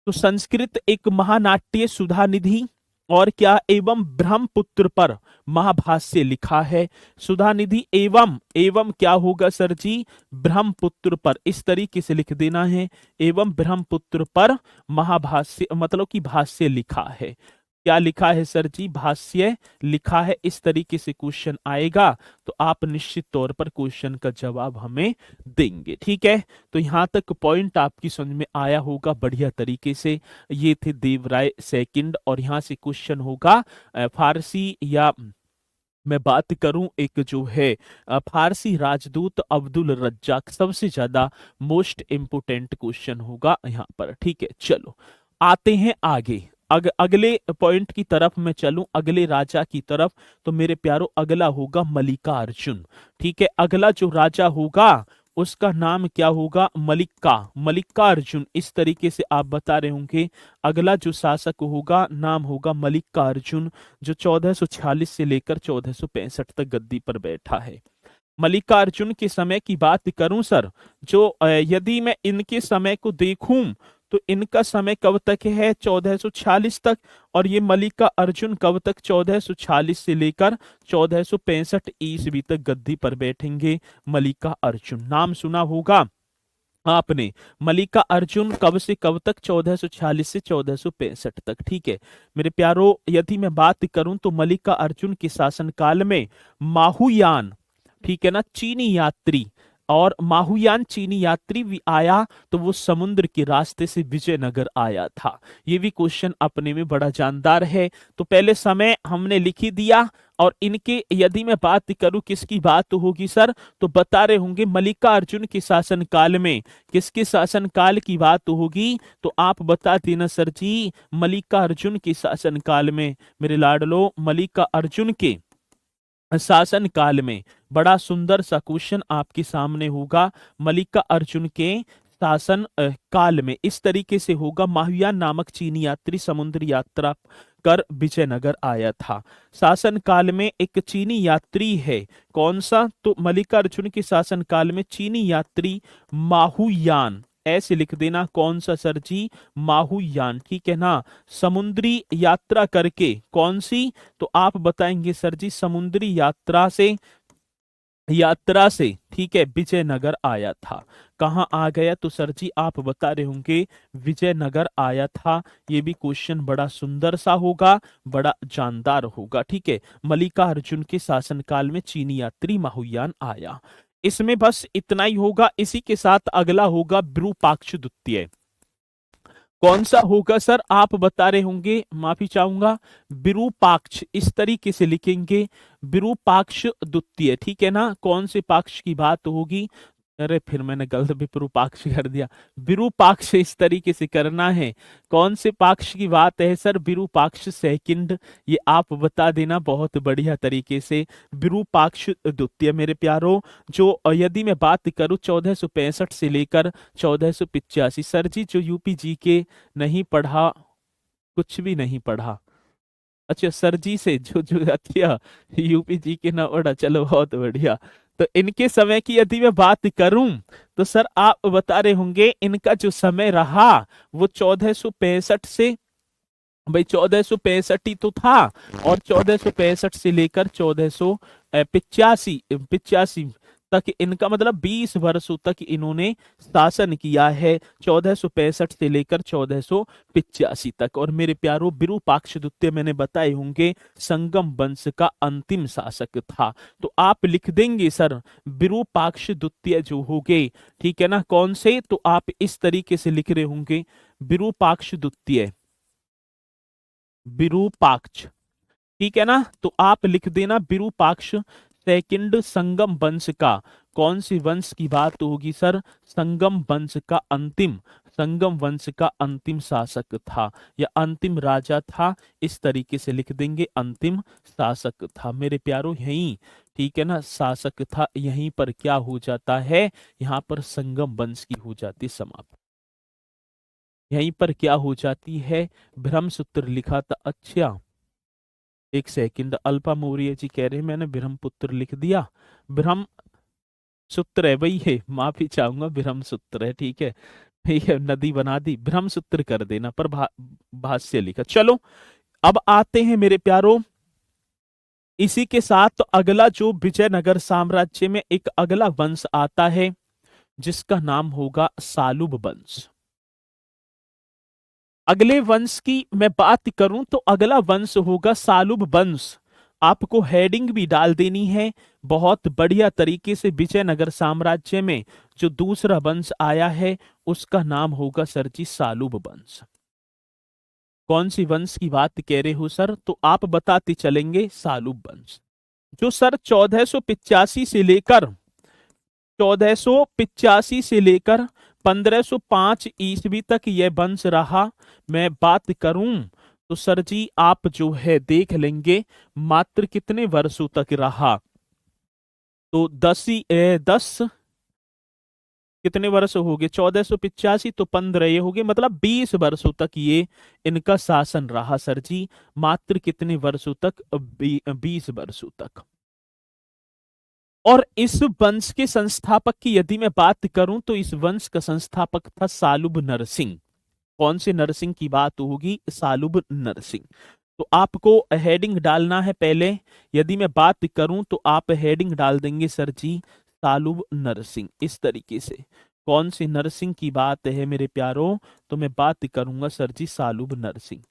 तो संस्कृत एक महानाट्य सुधा निधि और क्या एवं ब्रह्मपुत्र पर महाभाष्य लिखा है। सुधा निधि एवं एवं क्या होगा सर जी, ब्रह्मपुत्र पर, इस तरीके से लिख देना है एवं ब्रह्मपुत्र पर महाभाष्य मतलब कि भाष्य लिखा है। क्या लिखा है सर जी, भाष्य लिखा है, इस तरीके से क्वेश्चन आएगा तो आप निश्चित तौर पर क्वेश्चन का जवाब हमें देंगे, ठीक है। तो यहां तक पॉइंट आपकी समझ में आया होगा बढ़िया तरीके से। ये थे देवराय सेकंड और यहां से क्वेश्चन होगा फारसी या मैं बात करूं एक जो है फारसी राजदूत अब्दुल रज्जाक, सबसे ज्यादा मोस्ट इंपोर्टेंट क्वेश्चन होगा यहां पर, ठीक है। चलो आते हैं आगे, अगले पॉइंट की तरफ मैं चलूं, अगले राजा की तरफ। तो मेरे प्यारो अगला होगा मल्लिकार्जुन, ठीक है। अगला जो राजा होगा उसका नाम क्या होगा, मल्लिकार्जुन, इस तरीके से आप बता रहे होंगे। अगला जो शासक होगा नाम होगा मल्लिकार्जुन, जो 1446 से लेकर 1465 तक गद्दी पर बैठा है। मल्लिकार्जुन के समय की बात करूं सर, जो यदि मैं इनके समय को देखूं तो इनका समय कब तक है, 1446 तक, और ये मल्लिका अर्जुन कब तक, 1446 से लेकर 1465 ईस्वी तक गद्दी पर बैठेंगे। मल्लिका अर्जुन नाम सुना होगा आपने, मल्लिका अर्जुन कब से कब तक, 1446 से 1465 तक, ठीक है मेरे प्यारो। यदि मैं बात करूं तो मल्लिका अर्जुन के शासनकाल में माहुयान, ठीक है ना, चीनी यात्री, और माहुयान चीनी यात्री भी आया तो वो समुद्र के रास्ते से विजयनगर आया था। ये भी क्वेश्चन अपने में बड़ा जानदार है। तो पहले समय हमने लिख ही दिया, और इनके यदि मैं बात करूं किसकी बात होगी सर, तो बता रहे होंगे मल्लिका अर्जुन के शासनकाल में किसके शासनकाल की बात होगी, तो आप बता देना सर जी मल्लिका अर्जुन के शासनकाल में। मेरे लाडलो मल्लिका अर्जुन के शासन काल में बड़ा सुंदर सा क्वेश्चन आपके सामने होगा। मल्लिका अर्जुन के शासन काल में इस तरीके से होगा, माहुयान नामक चीनी यात्री समुद्र यात्रा कर विजयनगर आया था। शासन काल में एक चीनी यात्री है, कौन सा, तो मल्लिका अर्जुन के शासन काल में चीनी यात्री माहुयान, ऐसे लिख देना, कौन सा सर जी, माहुयान, ठीक है ना, समुद्री यात्रा करके, कौन सी, तो आप बताएंगे सर जी समुद्री यात्रा से ठीक है विजयनगर आया था। कहाँ आ गया, तो सर जी आप बता रहे होंगे विजयनगर आया था। ये भी क्वेश्चन बड़ा सुंदर सा होगा, बड़ा जानदार होगा, ठीक है। मल्लिका अर्जुन के शासनकाल में चीनी यात्री माहुयान आया। इसमें बस इतना ही होगा। इसी के साथ अगला होगा विरूपाक्ष द्वितीय। कौन सा होगा सर, आप बता रहे होंगे, माफी चाहूंगा, विरूपाक्ष, इस तरीके से लिखेंगे विरूपाक्ष द्वितीय, ठीक है ना। कौन से पाक्ष की बात होगी, अरे फिर मैंने गलत विरूपाक्ष कर दिया, विरूपाक्ष इस तरीके से करना है। कौन से पाक्ष की बात है सर, विरूपाक्ष सेकंड, ये आप बता देना बहुत बढ़िया तरीके से। विरूपाक्ष द्वितीय मेरे प्यारो, जो यदि मैं बात करूं 1465 से लेकर 1485, सर जी जो यूपी जी के नहीं पढ़ा, कुछ भी नहीं पढ़ा, अच्छा सर जी से जो जो अच्छा यूपी जी के ना पढ़ा, चलो बहुत बढ़िया। तो इनके समय की यदि मैं बात करूं तो सर आप बता रहे होंगे इनका जो समय रहा वो 1465 से, भाई 1465 ही तो था, और 1465 से लेकर 1485 तक, इनका मतलब 20 वर्षों तक इन्होंने शासन किया है, 1465 से लेकर 1485 तक। और मेरे प्यारो विरूपाक्ष द्वितीय मैंने बताए होंगे संगम वंश का अंतिम शासक था। तो आप लिख देंगे सर विरूपाक्ष द्वितीय जो होंगे, ठीक है ना, कौन से, तो आप इस तरीके से लिख रहे होंगे विरूपाक्ष द्वितीय, विरूपाक्ष, ठीक है ना। तो आप लिख देना विरूपाक्ष सेकंड संगम वंश का। कौन सी वंश की बात होगी सर? संगम वंश का अंतिम, संगम वंश का अंतिम शासक था या अंतिम राजा था, इस तरीके से लिख देंगे, अंतिम शासक था मेरे प्यारों, यहीं, ठीक है ना, शासक था। यहीं पर क्या हो जाता है, यहाँ पर संगम वंश की हो जाती समाप्त। यहीं पर क्या हो जाती है, ब्रह्मसूत्र लिखा था। अच्छा एक सेकंड, अल्पा मौर्य जी कह रहे हैं मैंने ब्रह्मपुत्र लिख दिया, ब्रह्म सूत्र है भाई, ये माफी चाहूंगा, ब्रह्मसूत्र है, ठीक है। ठीक है, नदी बना दी, ब्रह्मसूत्र कर देना, पर भाष्य लिखा। चलो अब आते हैं मेरे प्यारों, इसी के साथ तो अगला जो विजयनगर साम्राज्य में एक अगला वंश आता है जिसका नाम होगा सालुब वंश। अगले वंश की मैं बात करूं तो अगला वंश होगा सालुब वंश। आपको हेडिंग भी डाल देनी है बहुत बढ़िया तरीके से। विजयनगर साम्राज्य में जो दूसरा वंश आया है उसका नाम होगा सर जी सालुब वंश। कौन सी वंश की बात कह रहे हो सर? तो आप बताते चलेंगे सालुब वंश, जो सर 1485 से लेकर 1485 से लेकर 1505 ईस्वी तक यह वंश रहा। मैं बात करूं तो सर जी आप जो है देख लेंगे मात्र कितने वर्षों तक रहा, तो 10 कितने वर्ष हो गए, 1485 तो 15 ये हो गए, मतलब 20 वर्षों तक ये इनका शासन रहा सर जी। मात्र कितने वर्षों तक? 20 वर्षों तक। और इस वंश के संस्थापक की यदि मैं बात करूं तो इस वंश का संस्थापक था सालुब नरसिंह। कौन से नरसिंह की बात होगी? सालुब नरसिंह। तो आपको हेडिंग डालना है पहले, यदि मैं बात करूं तो आप हेडिंग डाल देंगे सर जी सालुब नरसिंह, इस तरीके से। कौन से नरसिंह की बात है मेरे प्यारों? तो मैं बात करूंगा सर जी सालुब नरसिंह।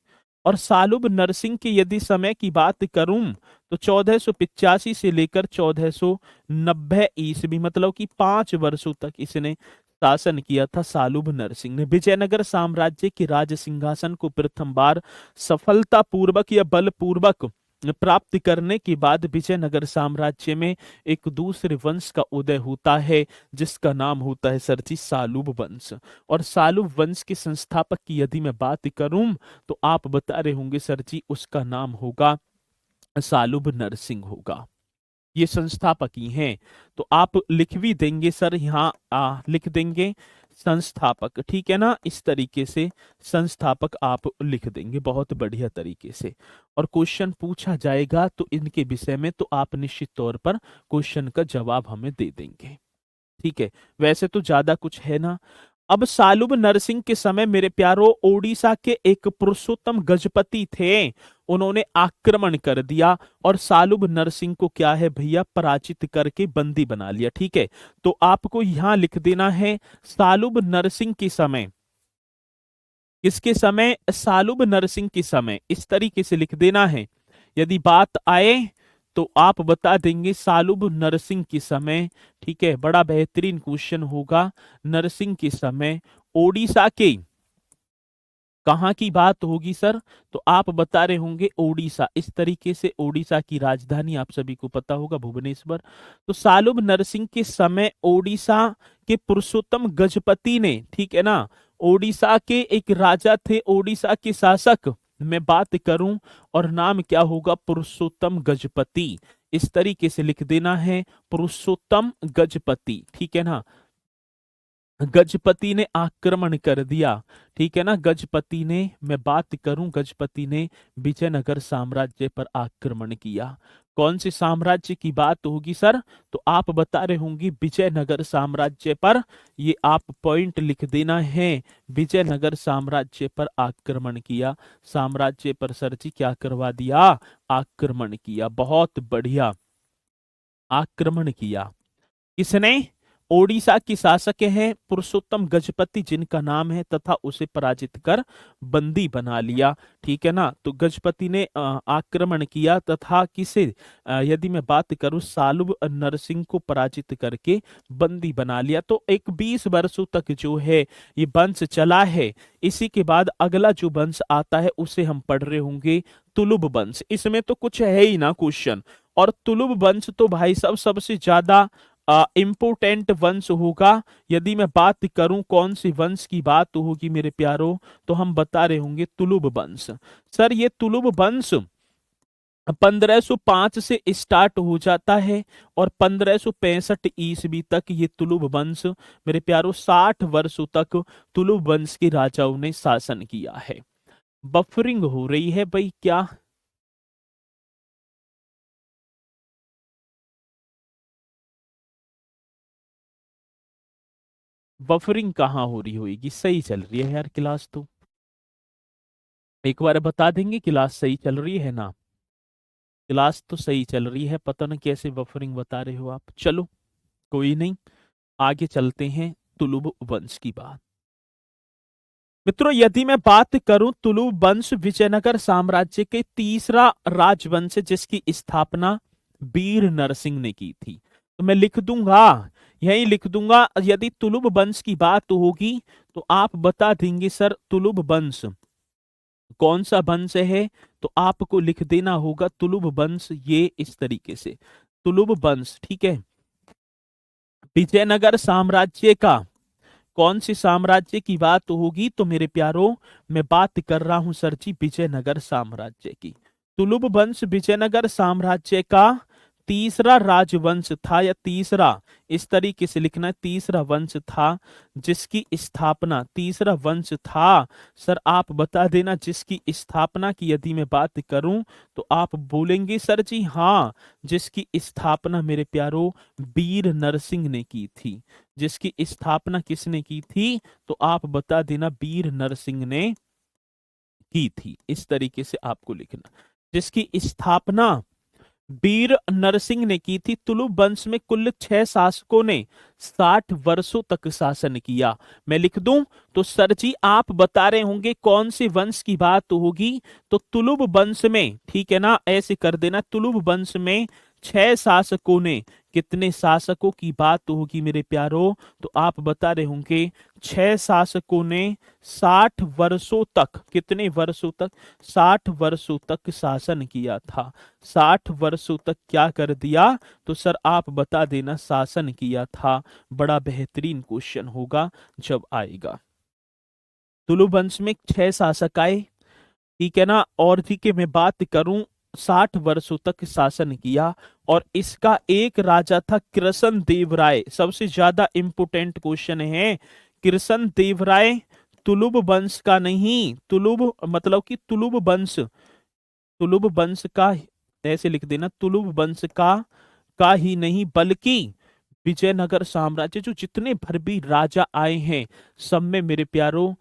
और सालुब नरसिंह के यदि समय की बात करूं तो 1485 से लेकर 1490 ईस्वी, मतलब कि 5 वर्षों तक इसने शासन किया था सालुब नरसिंह ने। विजयनगर साम्राज्य के राज सिंहासन को प्रथम बार सफलता पूर्वक या बलपूर्वक प्राप्त करने के बाद विजयनगर साम्राज्य में एक दूसरे वंश का उदय होता है जिसका नाम होता है सर जी सालुब वंश। और सालुब वंश के संस्थापक की यदि मैं बात करूं तो आप बता रहे होंगे सर जी उसका नाम होगा सालुब नरसिंह होगा, ये संस्थापक ही हैं। तो आप लिख भी देंगे सर यहाँ, लिख देंगे संस्थापक, ठीक है ना, इस तरीके से संस्थापक आप लिख देंगे बहुत बढ़िया तरीके से। और क्वेश्चन पूछा जाएगा तो इनके विषय में तो आप निश्चित तौर पर क्वेश्चन का जवाब हमें दे देंगे, ठीक है। वैसे तो ज्यादा कुछ है ना। अब सालुब नरसिंह के समय मेरे प्यारो ओडिशा के एक पुरुषोत्तम गजपति थे, उन्होंने आक्रमण कर दिया और सालुब नरसिंह को क्या है भैया पराजित करके बंदी बना लिया, ठीक है। तो आपको यहां लिख देना है सालुब नरसिंह के समय, किसके समय? सालुब नरसिंह के समय, इस तरीके से लिख देना है। यदि बात आए तो आप बता देंगे सालुब नरसिंह के समय, ठीक है। बड़ा बेहतरीन क्वेश्चन होगा। नरसिंह के समय ओडिशा के कहाँ की बात होगी सर? तो आप बता रहे होंगे ओडिशा, इस तरीके से। ओडिशा की राजधानी आप सभी को पता होगा भुवनेश्वर। तो सालुब नरसिंह के समय ओडिशा के पुरुषोत्तम गजपति ने, ठीक है ना, ओडिशा के एक राजा थे, ओडिशा के शासक मैं बात करूं, और नाम क्या होगा? पुरुषोत्तम गजपति, इस तरीके से लिख देना है पुरुषोत्तम गजपति, ठीक है ना। गजपति ने आक्रमण कर दिया, ठीक है ना। गजपति ने, मैं बात करूं, गजपति ने विजयनगर साम्राज्य पर आक्रमण किया। कौन से साम्राज्य की बात होगी सर? तो आप बता रहे होंगे विजयनगर साम्राज्य पर, ये आप पॉइंट लिख देना है, विजयनगर साम्राज्य पर आक्रमण किया। साम्राज्य पर सर जी क्या करवा दिया? आक्रमण किया, बहुत बढ़िया, आक्रमण किया। किसने? ओडिशा की शासक हैं पुरुषोत्तम गजपति, जिनका नाम है, तथा उसे पराजित कर बंदी बना लिया। ठीक है ना। तो गजपति ने आक्रमण किया तथा किसे, यदि मैं बात करूं, सालुब नरसिंह को पराजित करके बंदी बना लिया। तो एक 20 वर्षों तक जो है ये वंश चला है। इसी के बाद अगला जो वंश आता है उसे हम पढ़ रहे होंगे तुलुब वंश। इसमें तो कुछ है ही ना क्वेश्चन। और तुलुब वंश तो भाई सब सबसे ज्यादा इम्पोर्टेंट वंश होगा। यदि मैं बात करूं कौन सी वंश की बात होगी मेरे प्यारों, तो हम बता रहे होंगे तुलुब वंश। सर ये तुलुब वंश 1505 से स्टार्ट हो जाता है और 1565 ईस्वी तक ये तुलुब वंश मेरे प्यारों 60 वर्षों तक तुलुब वंश के राजाओं ने शासन किया है। बफरिंग हो रही है भाई क्या? बफरिंग कहाँ हो रही होगी? सही चल रही है यार क्लास तो। एक बार बता देंगे क्लास सही चल रही है ना? क्लास तो सही चल रही है, पता नहीं कैसे बफरिंग बता रहे हो आप। चलो कोई नहीं, आगे चलते हैं तुलुब वंश की बात। मित्रों यदि मैं बात करूं, तुलुब वंश विजयनगर साम्राज्य के तीसरा राजवंश है, जिसकी स्थापना वीर नरसिंह ने की थी। तो मैं लिख दूंगा, यही लिख दूंगा, यदि तुलुब वंश की बात होगी तो आप बता देंगे सर तुलुब वंश कौन सा वंश है। तो आपको लिख देना होगा तुलुब वंश ये इस तरीके से, तुलुब वंश। ठीक है। विजयनगर साम्राज्य का कौन सी साम्राज्य की बात होगी, तो मेरे प्यारों मैं बात कर रहा हूं सर जी विजयनगर साम्राज्य की। तुलुब वंश विजयनगर साम्राज्य का तीसरा राजवंश था, या तीसरा, इस तरीके से लिखना है, तीसरा वंश था जिसकी स्थापना, तीसरा वंश था सर, आप बता देना जिसकी स्थापना की यदि मैं बात करूं तो आप बोलेंगे सर जी हाँ, जिसकी स्थापना मेरे प्यारों वीर नरसिंह ने की थी। जिसकी स्थापना किसने की थी, तो आप बता देना वीर नरसिंह ने की थी। इस तरीके से आपको लिखना, जिसकी स्थापना वीर नरसिंह ने की थी। तुलुब वंश में कुल 6 शासकों ने 60 वर्षों तक शासन किया। मैं लिख दूं तो सर जी आप बता रहे होंगे कौन से वंश की बात होगी, तो तुलुब वंश में, ठीक है ना, ऐसे कर देना, तुलुब वंश में 6 शासकों ने, कितने शासकों की बात होगी मेरे प्यारों, तो आप बता रहे होंगे 6 शासकों ने 60 वर्षों तक, कितने वर्षों तक, 60 वर्षों तक शासन किया था। 60 वर्षों तक क्या कर दिया, तो सर आप बता देना शासन किया था। बड़ा बेहतरीन क्वेश्चन होगा जब आएगा। तुलु वंश में 6 शासक आए, ठीक है ना, और जी के मैं बात करूं 60 वर्षों तक शासन किया। और इसका एक राजा था कृष्ण देव राय। सबसे ज्यादा इंपोर्टेंट क्वेश्चन है, कृष्ण देव राय तुलुब वंश का नहीं, तुलुब मतलब कि तुलुब वंश, तुलुब वंश का, ऐसे लिख देना, तुलुब वंश का ही नहीं बल्कि विजयनगर साम्राज्य जो जितने भर भी राजा आए हैं सब में मेरे प्यारों,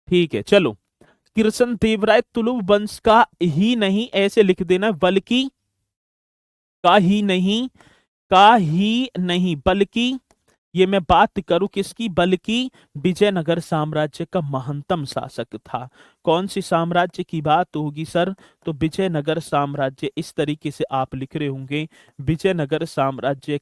ठीक है चलो, कृष्ण देवराय तुलुब वंश का ही नहीं, ऐसे लिख देना, बल्कि, का ही नहीं, का ही नहीं बल्कि, ये मैं बात करूं किसकी, बल्कि विजयनगर साम्राज्य का महानतम शासक था। कौन सी साम्राज्य की बात होगी सर, तो विजयनगर साम्राज्य। इस तरीके से आप लिख रहे होंगे विजयनगर साम्राज्य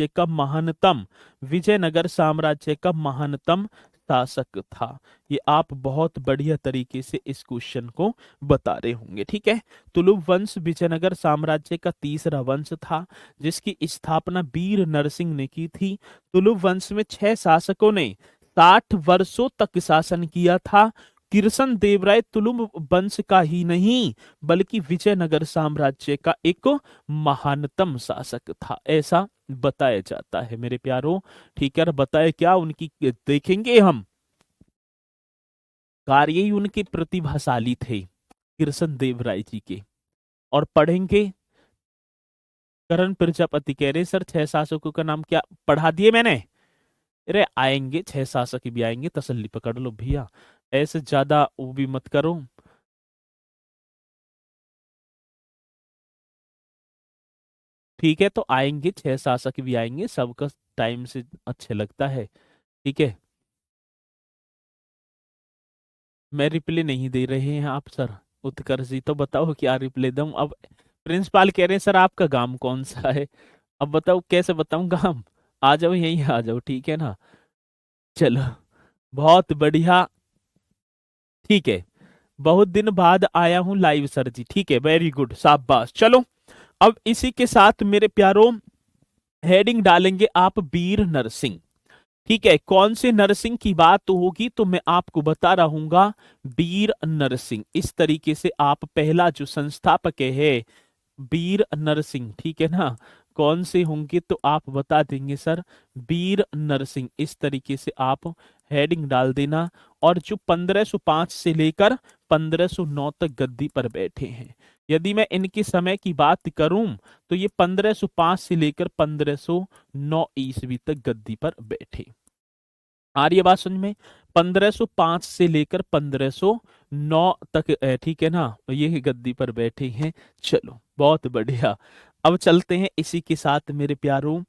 का महानतम, विजयनगर साम्राज्य का महानतम शासक था। ये आप बहुत बढ़िया तरीके से इस क्वेश्चन को बता रहे होंगे। ठीक है। तुलुब वंश विजयनगर साम्राज्य का तीसरा वंश था जिसकी स्थापना वीर नरसिंह ने की थी। तुलुब वंश में 6 शासकों ने 60 वर्षों तक शासन किया था। कृष्ण देवराय तुलुब वंश का ही नहीं बल्कि विजयनगर साम्राज्य का एक महानतम शासक था, ऐसा बताया जाता है मेरे प्यारों। ठीक है, बताए क्या उनकी, देखेंगे हम, कार्य ही उनके प्रतिभाशाली थे कृष्ण देव राय जी के। और पढ़ेंगे, करण प्रजापति कह रहे सर 6 शासकों का नाम क्या पढ़ा दिए मैंने? अरे आएंगे, 6 शासक भी आएंगे, तसल्ली पकड़ लो भैया, ऐसे ज्यादा वो भी मत करो। ठीक है, तो आएंगे, 6 शासक भी आएंगे, सबका टाइम से अच्छे लगता है। ठीक है, मैं रिप्लाई नहीं दे रहे हैं आप सर। उत्कर्ष जी तो बताओ क्या रिप्लाई दूं अब। प्रिंसिपल कह रहे हैं सर आपका गांव कौन सा है। अब बताओ कैसे बताऊं गांव। आ जाओ यहीं आ जाओ, ठीक है ना। चलो, बहुत बढ़िया। ठीक है, बहुत दिन बाद आया हूं लाइव सर जी। ठीक है, वेरी गुड, शाबाश। चलो, अब इसी के साथ मेरे प्यारों हेडिंग डालेंगे आप वीर नरसिंह। ठीक है, कौन से नरसिंह की बात होगी तो मैं आपको बता रहूंगा वीर नरसिंह। इस तरीके से आप पहला जो संस्थापक है वीर नरसिंह, ठीक है ना। कौन से होंगे तो आप बता देंगे सर, वीर नरसिंह। इस तरीके से आप हेडिंग डाल देना। और जो 1505 से लेकर 1509 तक गद्दी पर बैठे हैं, यदि मैं इनके समय की बात करूं तो ये 1505 से लेकर 1509 ईस्वी तक गद्दी पर बैठे। आ रही है बात समझ में। 1505 से लेकर 1509 तक ठीक है ना, ये गद्दी पर बैठे हैं। चलो, बहुत बढ़िया। अब चलते हैं इसी के साथ मेरे प्यारों।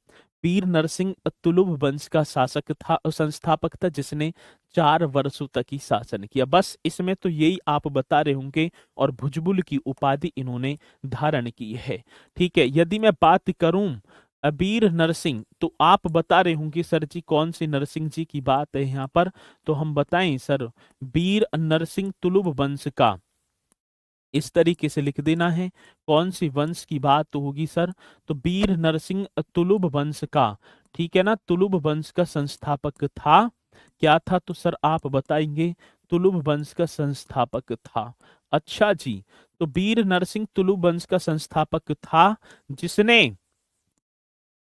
वीर नरसिंह तुलुभ वंश का शासक था, संस्थापक था, जिसने 4 वर्षों तक ही शासन किया। बस इसमें तो यही आप बता रहे होंगे। और भुजबुल की उपाधि इन्होंने धारण की है। ठीक है, यदि मैं बात करूं वीर नरसिंह, तो आप बता रहे होंगे सर जी कौन से नरसिंह जी की बात है यहाँ पर। तो हम बताएं सर, वीर नरसिंह तुलुभ वंश का। इस तरीके से लिख देना है, कौन सी वंश की बात तो होगी सर। तो वीर नरसिंह तुलुभ वंश का, ठीक है ना, तुलुभ वंश का संस्थापक था। क्या था तो सर आप बताएंगे, तुलुभ वंश का संस्थापक था। अच्छा जी, तो वीर नरसिंह तुलुभ वंश का संस्थापक था, जिसने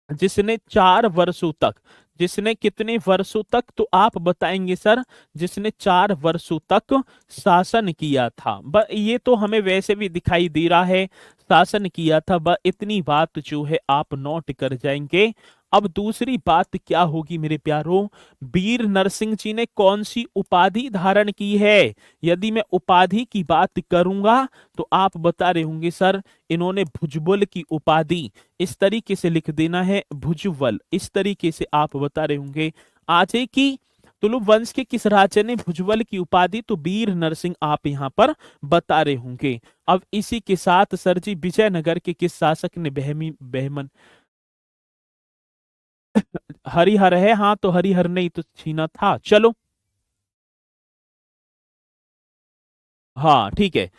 जिसने 4 वर्षों तक, जिसने कितने वर्षों तक तो आप बताएंगे सर, जिसने 4 वर्षों तक शासन किया था। ये तो हमें वैसे भी दिखाई दे रहा है, शासन किया था। इतनी बात जो है आप नोट कर जाएंगे। अब दूसरी बात क्या होगी मेरे प्यारों, वीर नरसिंह जी ने कौन सी उपाधि धारण की है। यदि मैं उपाधि की बात करूंगा तो आप बता रहे होंगे सर, इन्होंने भुजबल की उपाधि, इस तरीके से लिख देना है भुजबल। इस तरीके से आप बता रहे होंगे। आज की तुलुप वंश के किस राजा ने भुजबल की उपाधि, तो वीर नरसिंह आप यहाँ पर बता रहे होंगे। अब इसी के साथ सर जी, विजयनगर के किस शासक ने बहमी बहमन हरिहर है, हाँ तो हरिहर ने ही तो छीना था। चलो, हाँ ठीक है।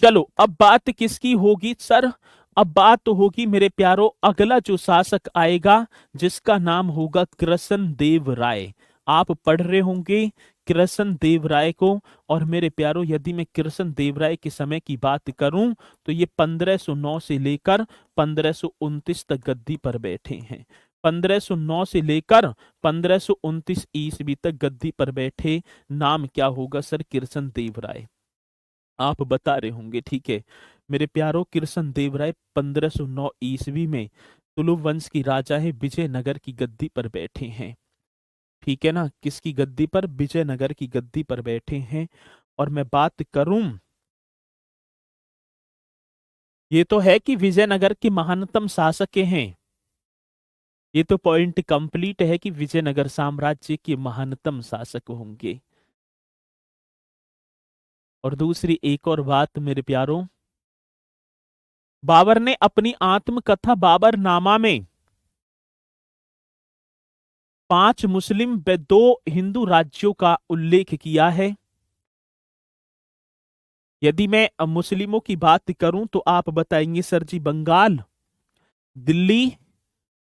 चलो, अब बात किसकी होगी सर। अब बात तो होगी मेरे प्यारों, अगला जो शासक आएगा जिसका नाम होगा कृष्ण देव राय। आप पढ़ रहे होंगे कृष्ण देव राय को। और मेरे प्यारों, यदि मैं कृष्ण देव राय के समय की बात करूं तो ये 1509 से लेकर 1529 तक गद्दी पर बैठे हैं। 1509 से लेकर 1529 ईस्वी तक गद्दी पर बैठे। नाम क्या होगा सर, कृष्ण देव राय। आप बता रहे होंगे, ठीक है मेरे प्यारों, कृष्ण देव राय 1509 ईस्वी में तुलुप वंश की राजा है, विजयनगर की गद्दी पर बैठे हैं। ठीक है ना, किसकी गद्दी पर, विजयनगर की गद्दी पर बैठे हैं। और मैं बात करूं, ये तो है कि विजयनगर के महानतम शासक हैं। ये तो पॉइंट कंप्लीट है कि विजयनगर साम्राज्य के महानतम शासक होंगे। और दूसरी एक और बात मेरे प्यारों, बाबर ने अपनी आत्मकथा बाबरनामा में 5 मुस्लिम व 2 हिंदू राज्यों का उल्लेख किया है। यदि मैं मुस्लिमों की बात करूं तो आप बताएंगे सर जी, बंगाल, दिल्ली,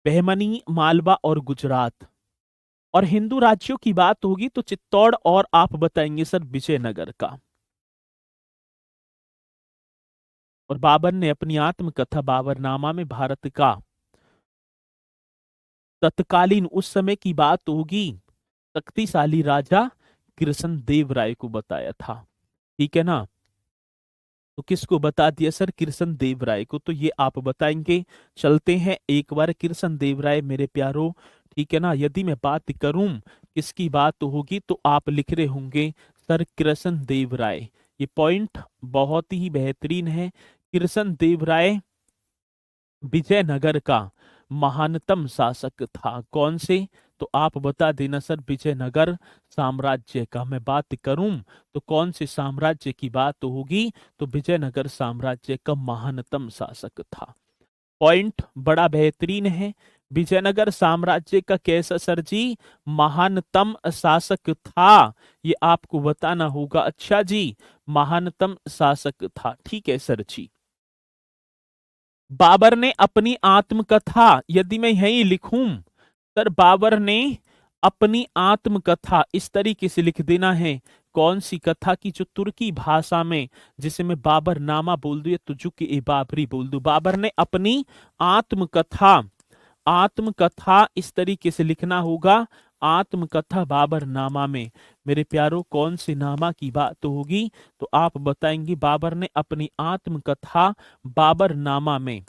बहमनी, मालवा और गुजरात। और हिंदू राज्यों की बात होगी तो चित्तौड़ और आप बताएंगे सर विजयनगर का। और बाबर ने अपनी आत्मकथा बाबरनामा में भारत का तत्कालीन, उस समय की बात होगी, शक्तिशाली राजा कृष्ण देव राय को बताया था। ठीक है ना, तो किसको बता दिया सर, कृष्ण देव राय को। तो ये आप बताएंगे। चलते हैं एक बार कृष्ण देव राय मेरे प्यारों। ठीक है ना, यदि मैं बात करूं किसकी बात होगी तो आप लिख रहे होंगे सर कृष्ण देव राय। ये पॉइंट बहुत ही बेहतरीन है। कृष्ण देव राय विजयनगर का महानतम शासक था? कौन से? तो आप बता देना सर। विजयनगर साम्राज्य का मैं बात करूं तो कौन से साम्राज्य की बात होगी? तो विजयनगर साम्राज्य का महानतम शासक था। पॉइंट बड़ा बेहतरीन है। विजयनगर साम्राज्य का कैसा सर जी? महानतम शासक था, ये आपको बताना होगा। अच्छा जी, महानतम शासक था, ठीक है सर जी। बाबर ने अपनी आत्मकथा, यदि मैं यही लिखूं सर, बाबर ने अपनी आत्मकथा, इस तरीके से लिख देना है। कौन सी कथा की? जो तुर्की भाषा में, जिसे मैं बाबर नामा बोल दूं या तुजुक ए बाबरी बोल दूं। बाबर ने अपनी आत्मकथा, आत्मकथा इस तरीके से लिखना होगा। आत्मकथा बाबर नामा में, मेरे प्यारों कौन से नामा की बात होगी? तो आप बताएंगे बाबर ने अपनी आत्मकथा बाबर नामा में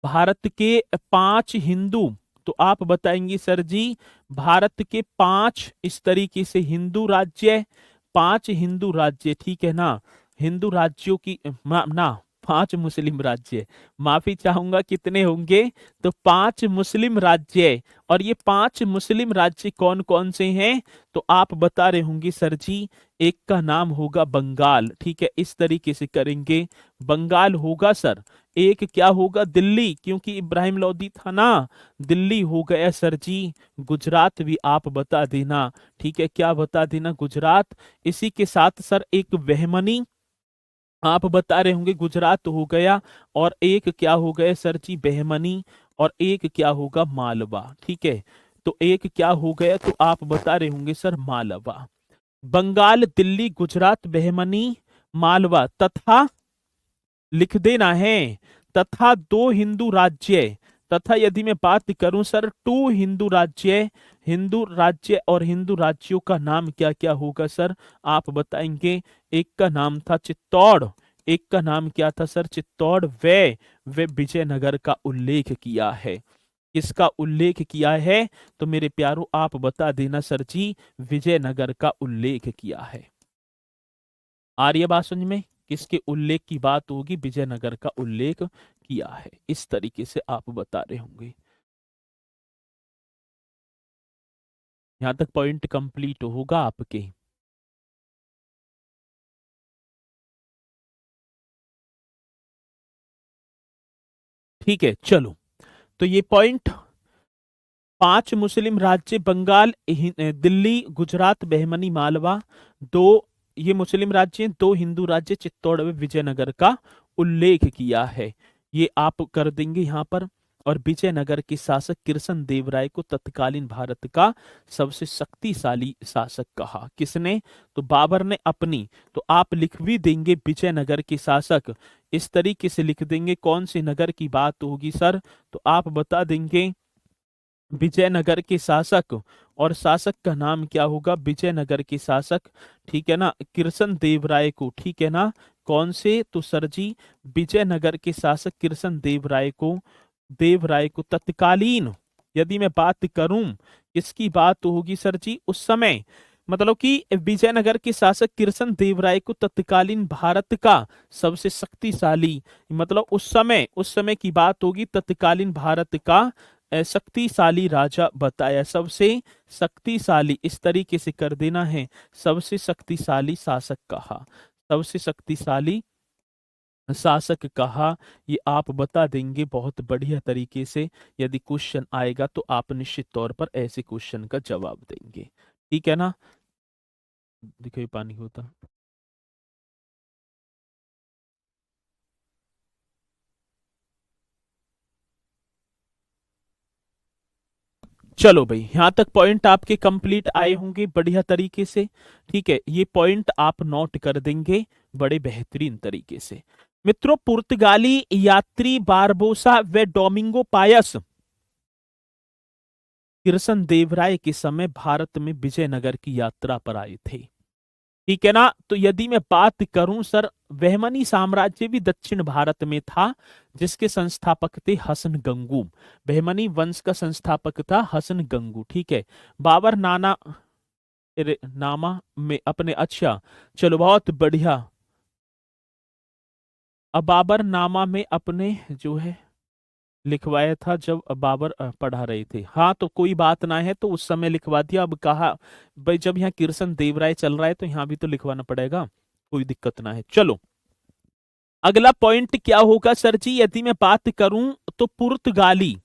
भारत के 5 हिंदू, तो आप बताएंगे सर जी भारत के 5 इस तरीके से हिंदू राज्य, 5 हिंदू राज्य, ठीक है ना? हिंदू राज्यों की ना 5 मुस्लिम राज्य, माफी चाहूंगा, कितने होंगे? तो 5 मुस्लिम राज्य। और ये 5 मुस्लिम राज्य कौन कौन से हैं? तो आप बता रहे होंगे सर जी, एक का नाम होगा बंगाल, ठीक है, इस तरीके से करेंगे, बंगाल होगा सर। एक क्या होगा? दिल्ली, क्योंकि इब्राहिम लोदी था ना। दिल्ली हो गया सर जी। गुजरात भी आप बता देना, ठीक है, क्या बता देना? गुजरात। इसी के साथ सर एक बहमनी आप बता रहे होंगे, गुजरात हो गया। और एक क्या हो गया सर जी? बहमनी। और एक क्या होगा? मालवा, ठीक है। तो एक क्या हो गया? तो आप बता रहे होंगे सर मालवा। बंगाल, दिल्ली, गुजरात, बहमनी, मालवा, तथा लिख देना है, तथा 2 हिंदू राज्य। तथा यदि मैं बात करूं सर 2 हिंदू राज्य, हिंदू राज्य, और हिंदू राज्यों का नाम क्या क्या होगा सर? आप बताएंगे। एक का नाम था चित्तौड़, एक का नाम क्या था सर? चित्तौड़। वे विजयनगर का उल्लेख किया है। किसका उल्लेख किया है? तो मेरे प्यारों आप बता देना सर जी, विजयनगर का उल्लेख किया है। आ रही है बात समझ में? किसके उल्लेख की बात होगी? विजयनगर का उल्लेख किया है, इस तरीके से आप बता रहे होंगे। यहां तक पॉइंट कंप्लीट होगा आपके। ठीक है, चलो। तो ये पॉइंट, 5 मुस्लिम राज्य बंगाल, दिल्ली, गुजरात, बहमनी, मालवा, दो ये मुस्लिम राज्य हैं, 2 हिंदू राज्य चित्तौड़ व विजयनगर का उल्लेख किया है। ये आप कर देंगे यहां पर। और विजयनगर के शासक कृष्ण देव राय को तत्कालीन भारत का सबसे शक्तिशाली शासक कहा। किसने? तो बाबर ने अपनी। तो आप लिख भी देंगे विजयनगर के शासक, इस तरीके से लिख देंगे। कौन से नगर की बात होगी सर? तो आप बता देंगे विजयनगर के शासक। और शासक का नाम क्या होगा? विजयनगर के शासक, ठीक है ना, कृष्ण देव राय को, ठीक है ना? कौन से? तो सर जी विजयनगर के शासक कृष्ण देव राय को तत्कालीन, यदि मैं बात करूं किसकी बात होगी सर जी? उस समय, मतलब कि विजयनगर के शासक कृष्ण देव राय को तत्कालीन भारत का सबसे शक्तिशाली, मतलब उस समय की बात होगी, तत्कालीन भारत का शक्तिशाली राजा बताया। सबसे शक्तिशाली, इस तरीके से कर देना है, सबसे शक्तिशाली शासक कहा, सबसे शक्तिशाली शासक कहा। ये आप बता देंगे बहुत बढ़िया तरीके से। यदि क्वेश्चन आएगा तो आप निश्चित तौर पर ऐसे क्वेश्चन का जवाब देंगे, ठीक है ना? देखिए पानी होता। चलो भाई, यहां तक पॉइंट आपके कंप्लीट आए होंगे बढ़िया तरीके से। ठीक है, ये पॉइंट आप नोट कर देंगे बड़े बेहतरीन तरीके से। मित्रों, पुर्तगाली यात्री बारबोसा व डोमिंगो पायस कृष्ण देवराय के समय भारत में विजयनगर की यात्रा पर आए थे, ठीक है ना? तो यदि मैं बात करूं सर, बहमनी साम्राज्य भी दक्षिण भारत में था, जिसके संस्थापक थे हसन गंगू। बहमनी वंश का संस्थापक था हसन गंगू, ठीक है। बाबर नामा में अपने, अच्छा चलो बहुत बढ़िया। अब बाबर नामा में अपने जो है लिखवाया था जब बाबर पढ़ा रहे थे। हाँ तो कोई बात ना है, तो उस समय लिखवा दिया। अब कहा भाई जब यहाँ कृष्ण देव राय चल रहा है तो यहाँ भी तो लिखवाना पड़ेगा, कोई दिक्कत ना है। चलो अगला पॉइंट क्या होगा सर जी, यदि मैं बात करूं तो पुर्तगाली,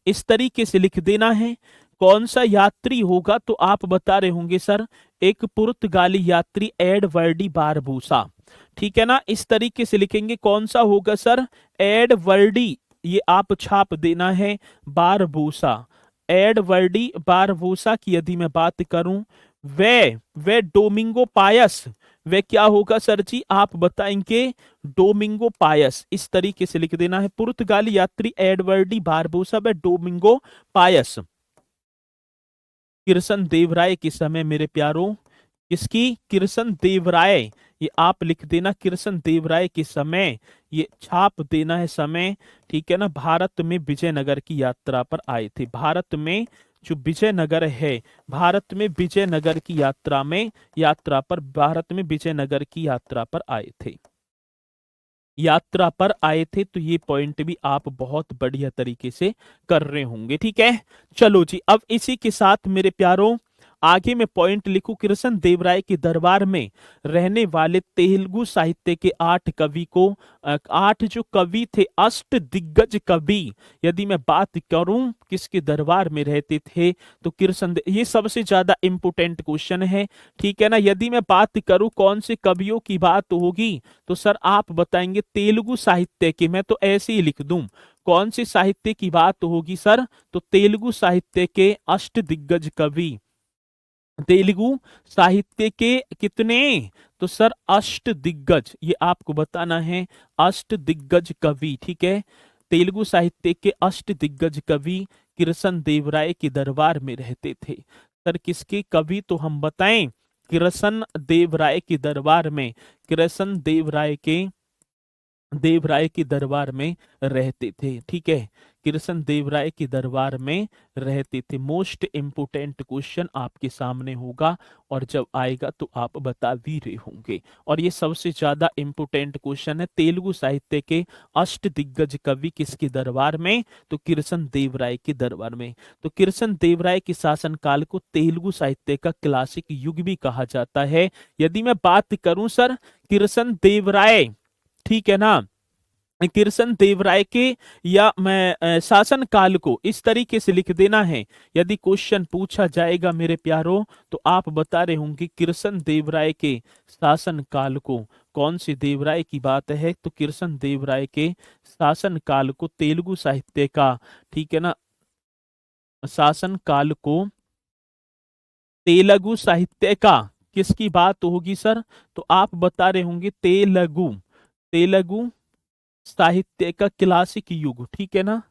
इस तरीके से लिख देना है। कौन सा यात्री होगा तो आप बता रहे होंगे सर, एक पुर्तगाली यात्री एडवर्डी बारबूसा, ठीक है ना। इस तरीके से लिखेंगे। कौन सा होगा सर, एडवर्डी, ये आप छाप देना है, बारबूसा। एडवर्डी बारबूसा की यदि मैं बात करूं, वे डोमिंगो पायस, वे क्या होगा सर जी, आप बताएंगे डोमिंगो पायस। इस तरीके से लिख देना है, पुर्तगाली यात्री एडवर्डी बारबोसा व डोमिंगो पायस। कृष्ण देव राय के समय मेरे प्यारों, किसकी, कृष्ण देव राय, ये आप लिख देना कृष्ण देव राय के समय, ये छाप देना है समय, ठीक है ना। भारत में विजयनगर की यात्रा पर आए थे। भारत में जो विजयनगर है, भारत में विजयनगर की यात्रा पर भारत में विजयनगर की यात्रा पर आए थे, यात्रा पर आए थे। तो ये पॉइंट भी आप बहुत बढ़िया तरीके से कर रहे होंगे, ठीक है। चलो जी, अब इसी के साथ मेरे प्यारों आगे मैं पॉइंट लिखूं, कृष्ण देव राय के दरबार में रहने वाले तेलुगु साहित्य के 8 कवि को, 8 जो कवि थे, अष्ट दिग्गज कवि, यदि मैं बात करूं किसके दरबार में रहते थे तो कृष्ण, ये सबसे ज्यादा इंपोर्टेंट क्वेश्चन है, ठीक है ना। यदि मैं बात करूं कौन से कवियों की बात होगी तो सर आप बताएंगे तेलुगु साहित्य के, मैं तो ऐसे ही लिख दूं, कौन से साहित्य की बात होगी सर, तो तेलुगु साहित्य के अष्ट दिग्गज कवि, तेलुगु साहित्य के कितने, तो सर अष्ट दिग्गज, ये आपको बताना है, अष्ट दिग्गज कवि, ठीक है। तेलुगु साहित्य के अष्ट दिग्गज कवि कृष्ण देव राय के दरबार में रहते थे। सर किसके कवि, तो हम बताएं कृष्ण देव राय के दरबार में, कृष्ण देव राय के दरबार में रहते थे, ठीक है। कृष्ण देव राय के दरबार में रहते थे। मोस्ट इंपोर्टेंट क्वेश्चन आपके सामने होगा और जब आएगा तो आप बता भी रहे होंगे, और ये सबसे ज्यादा इंपोर्टेंट क्वेश्चन है। तेलुगु साहित्य के अष्ट दिग्गज कवि किसके दरबार में, तो कृष्ण देव राय के दरबार में। तो कृष्ण देव राय के शासनकाल को तेलुगु साहित्य का क्लासिक युग भी कहा जाता है। यदि मैं बात करूं सर कृष्ण देव राय, ठीक है ना, कृष्ण देव राय के, या मैं शासन काल को इस तरीके से लिख देना है। यदि क्वेश्चन पूछा जाएगा मेरे प्यारों तो आप बता रहे होंगे कृष्ण देव राय के शासन काल को, कौन सी देव राय की बात है, तो कृष्ण देव राय के शासन काल को तेलुगु साहित्य का, ठीक है ना, शासन काल को तेलुगु साहित्य का किसकी बात होगी सर, तो आप बता रहे होंगे तेलुगु साहित्य का क्लासिक युग, ठीक है ना,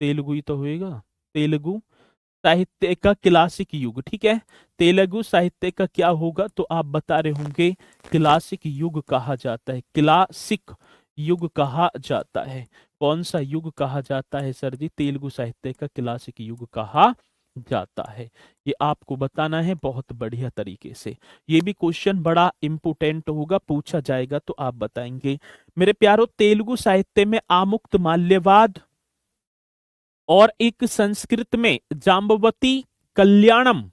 तेलुगु ही तो होएगा, तेलुगु साहित्य का क्लासिक युग, ठीक है। तेलुगु साहित्य का क्या होगा तो आप बता रहे होंगे क्लासिक युग कहा जाता है, क्लासिक युग कहा जाता है। कौन सा युग कहा जाता है सर जी, तेलुगु साहित्य का क्लासिक युग कहा जाता है। ये आपको बताना है बहुत बढ़िया तरीके से। ये भी क्वेश्चन बड़ा इंपोर्टेंट होगा, पूछा जाएगा तो आप बताएंगे। मेरे प्यारो तेलुगु साहित्य में आमुक्त माल्यवाद और एक संस्कृत में जाम्बवती कल्याणम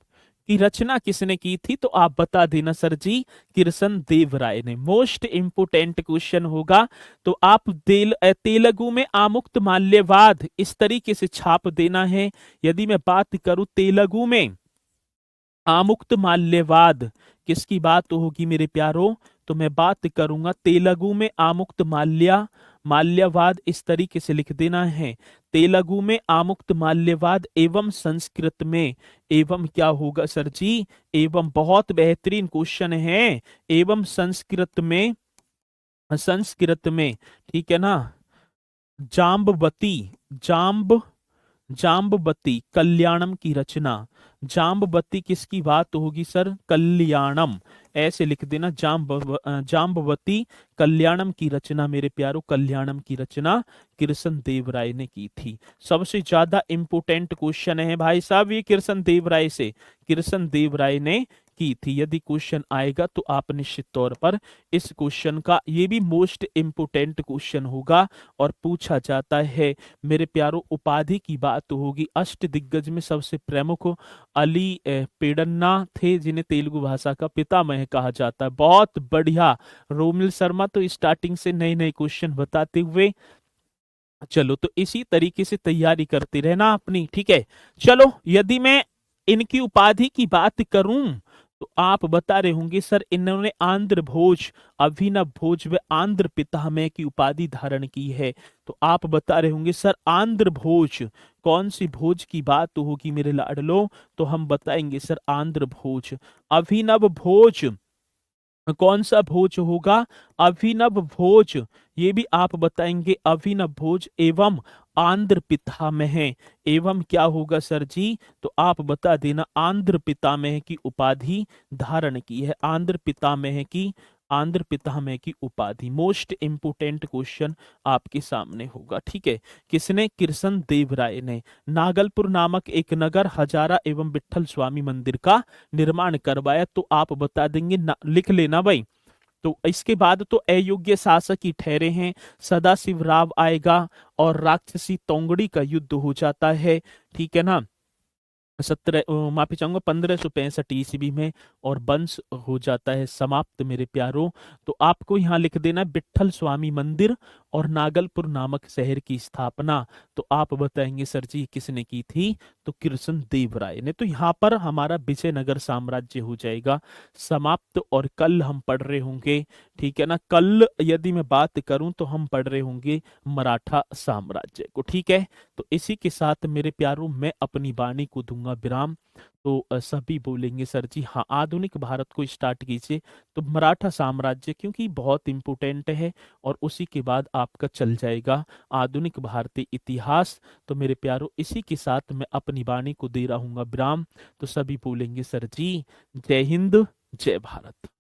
की रचना किसने की थी, तो आप बता देना सर जी, कृष्ण देव राय ने। मोस्ट इंपोर्टेंट क्वेश्चन होगा। तो आप तेलुगु में आमुक्त माल्यवाद इस तरीके से छाप देना है। यदि मैं बात करूं तेलुगु में आमुक्त माल्यवाद किसकी बात होगी मेरे प्यारो, तो मैं बात करूंगा तेलुगु में आमुक्त माल्यवाद, इस तरीके से लिख देना है। तेलुगु में आमुक्त माल्यवाद एवं संस्कृत में, एवं क्या होगा सर जी, एवं बहुत बेहतरीन क्वेश्चन है, एवं संस्कृत में, ठीक है ना, जाम्बवती जाम्बवती कल्याणम की रचना। जाम्बवती किसकी बात होगी सर, कल्याणम, ऐसे लिख देना, जाम्बवती कल्याणम की रचना मेरे प्यारो, कल्याणम की रचना कृष्ण देव राय ने की थी। सबसे ज्यादा इंपोर्टेंट क्वेश्चन है भाई साहब ये कृष्ण देव राय से, कृष्ण देव राय ने की थी। यदि क्वेश्चन आएगा तो आप निश्चित तौर पर इस क्वेश्चन का, ये भी मोस्ट इम्पोर्टेंट क्वेश्चन होगा और पूछा जाता है। मेरे प्यारों, उपाधि की बात होगी। अष्ट दिग्गज में सबसे प्रमुख अली पेडन्ना थे, जिन्हें तेलुगु भाषा का पितामह कहा जाता है। बहुत बढ़िया रोमिल शर्मा, तो स्टार्टिंग से नए नए क्वेश्चन बताते हुए चलो, तो इसी तरीके से तैयारी करते रहना अपनी, ठीक है। चलो, यदि मैं इनकी उपाधि की बात करूं तो आप बता रहे होंगे सर इन्होंने आंध्र भोज, अभिनव भोज व आंध्र पितामह की उपाधि धारण की है। तो आप बता रहे होंगे सर आंध्र भोज, कौन सी भोज की बात होगी मेरे लाडलो? तो हम बताएंगे सर आंध्र भोज। अभिनव भोज, कौन सा भोज होगा? अभिनव भोज, ये भी आप बताएंगे अभिनव भोज एवं आंध्र पितामह। एवं क्या होगा सर जी? तो आप बता देना आंध्र पितामह की उपाधि धारण की है। आंध्र पितामह की, आंध्र पितामह की उपाधि। मोस्ट इंपोर्टेंट क्वेश्चन आपके सामने होगा, ठीक है। किसने? कृष्ण देव राय ने। नागलपुर नामक एक नगर हजारा एवं विठल स्वामी मंदिर का निर्माण करवाया। तो आप बता देंगे लिख लेना भाई। तो इसके बाद तो अयोग्य शासक ही ठहरे हैं, सदाशिव राव आएगा और राक्षसी तोंगड़ी का युद्ध हो जाता है, ठीक है ना। 1565 ईस्वी में, और वंश हो जाता है समाप्त मेरे प्यारों। तो आपको यहाँ लिख देना विठल स्वामी मंदिर और नागलपुर नामक शहर की स्थापना। तो आप बताएंगे सर जी किसने की थी? तो कृष्ण देव राय ने। तो यहाँ पर हमारा विजयनगर साम्राज्य हो जाएगा समाप्त। और कल हम पढ़ रहे होंगे, ठीक है ना, कल यदि मैं बात करूं तो हम पढ़ रहे होंगे मराठा साम्राज्य को, ठीक है। तो इसी के साथ मेरे प्यारों मैं अपनी वाणी को दूंगा विराम। तो सभी बोलेंगे सर जी हाँ आधुनिक भारत को स्टार्ट कीजिए। तो मराठा साम्राज्य क्योंकि बहुत इंपोर्टेंट है, और उसी के बाद आपका चल जाएगा आधुनिक भारतीय इतिहास। तो मेरे प्यारों इसी के साथ मैं अपनी वाणी को दे रहा हूँ विराम। तो सभी बोलेंगे सर जी जय हिंद, जय भारत।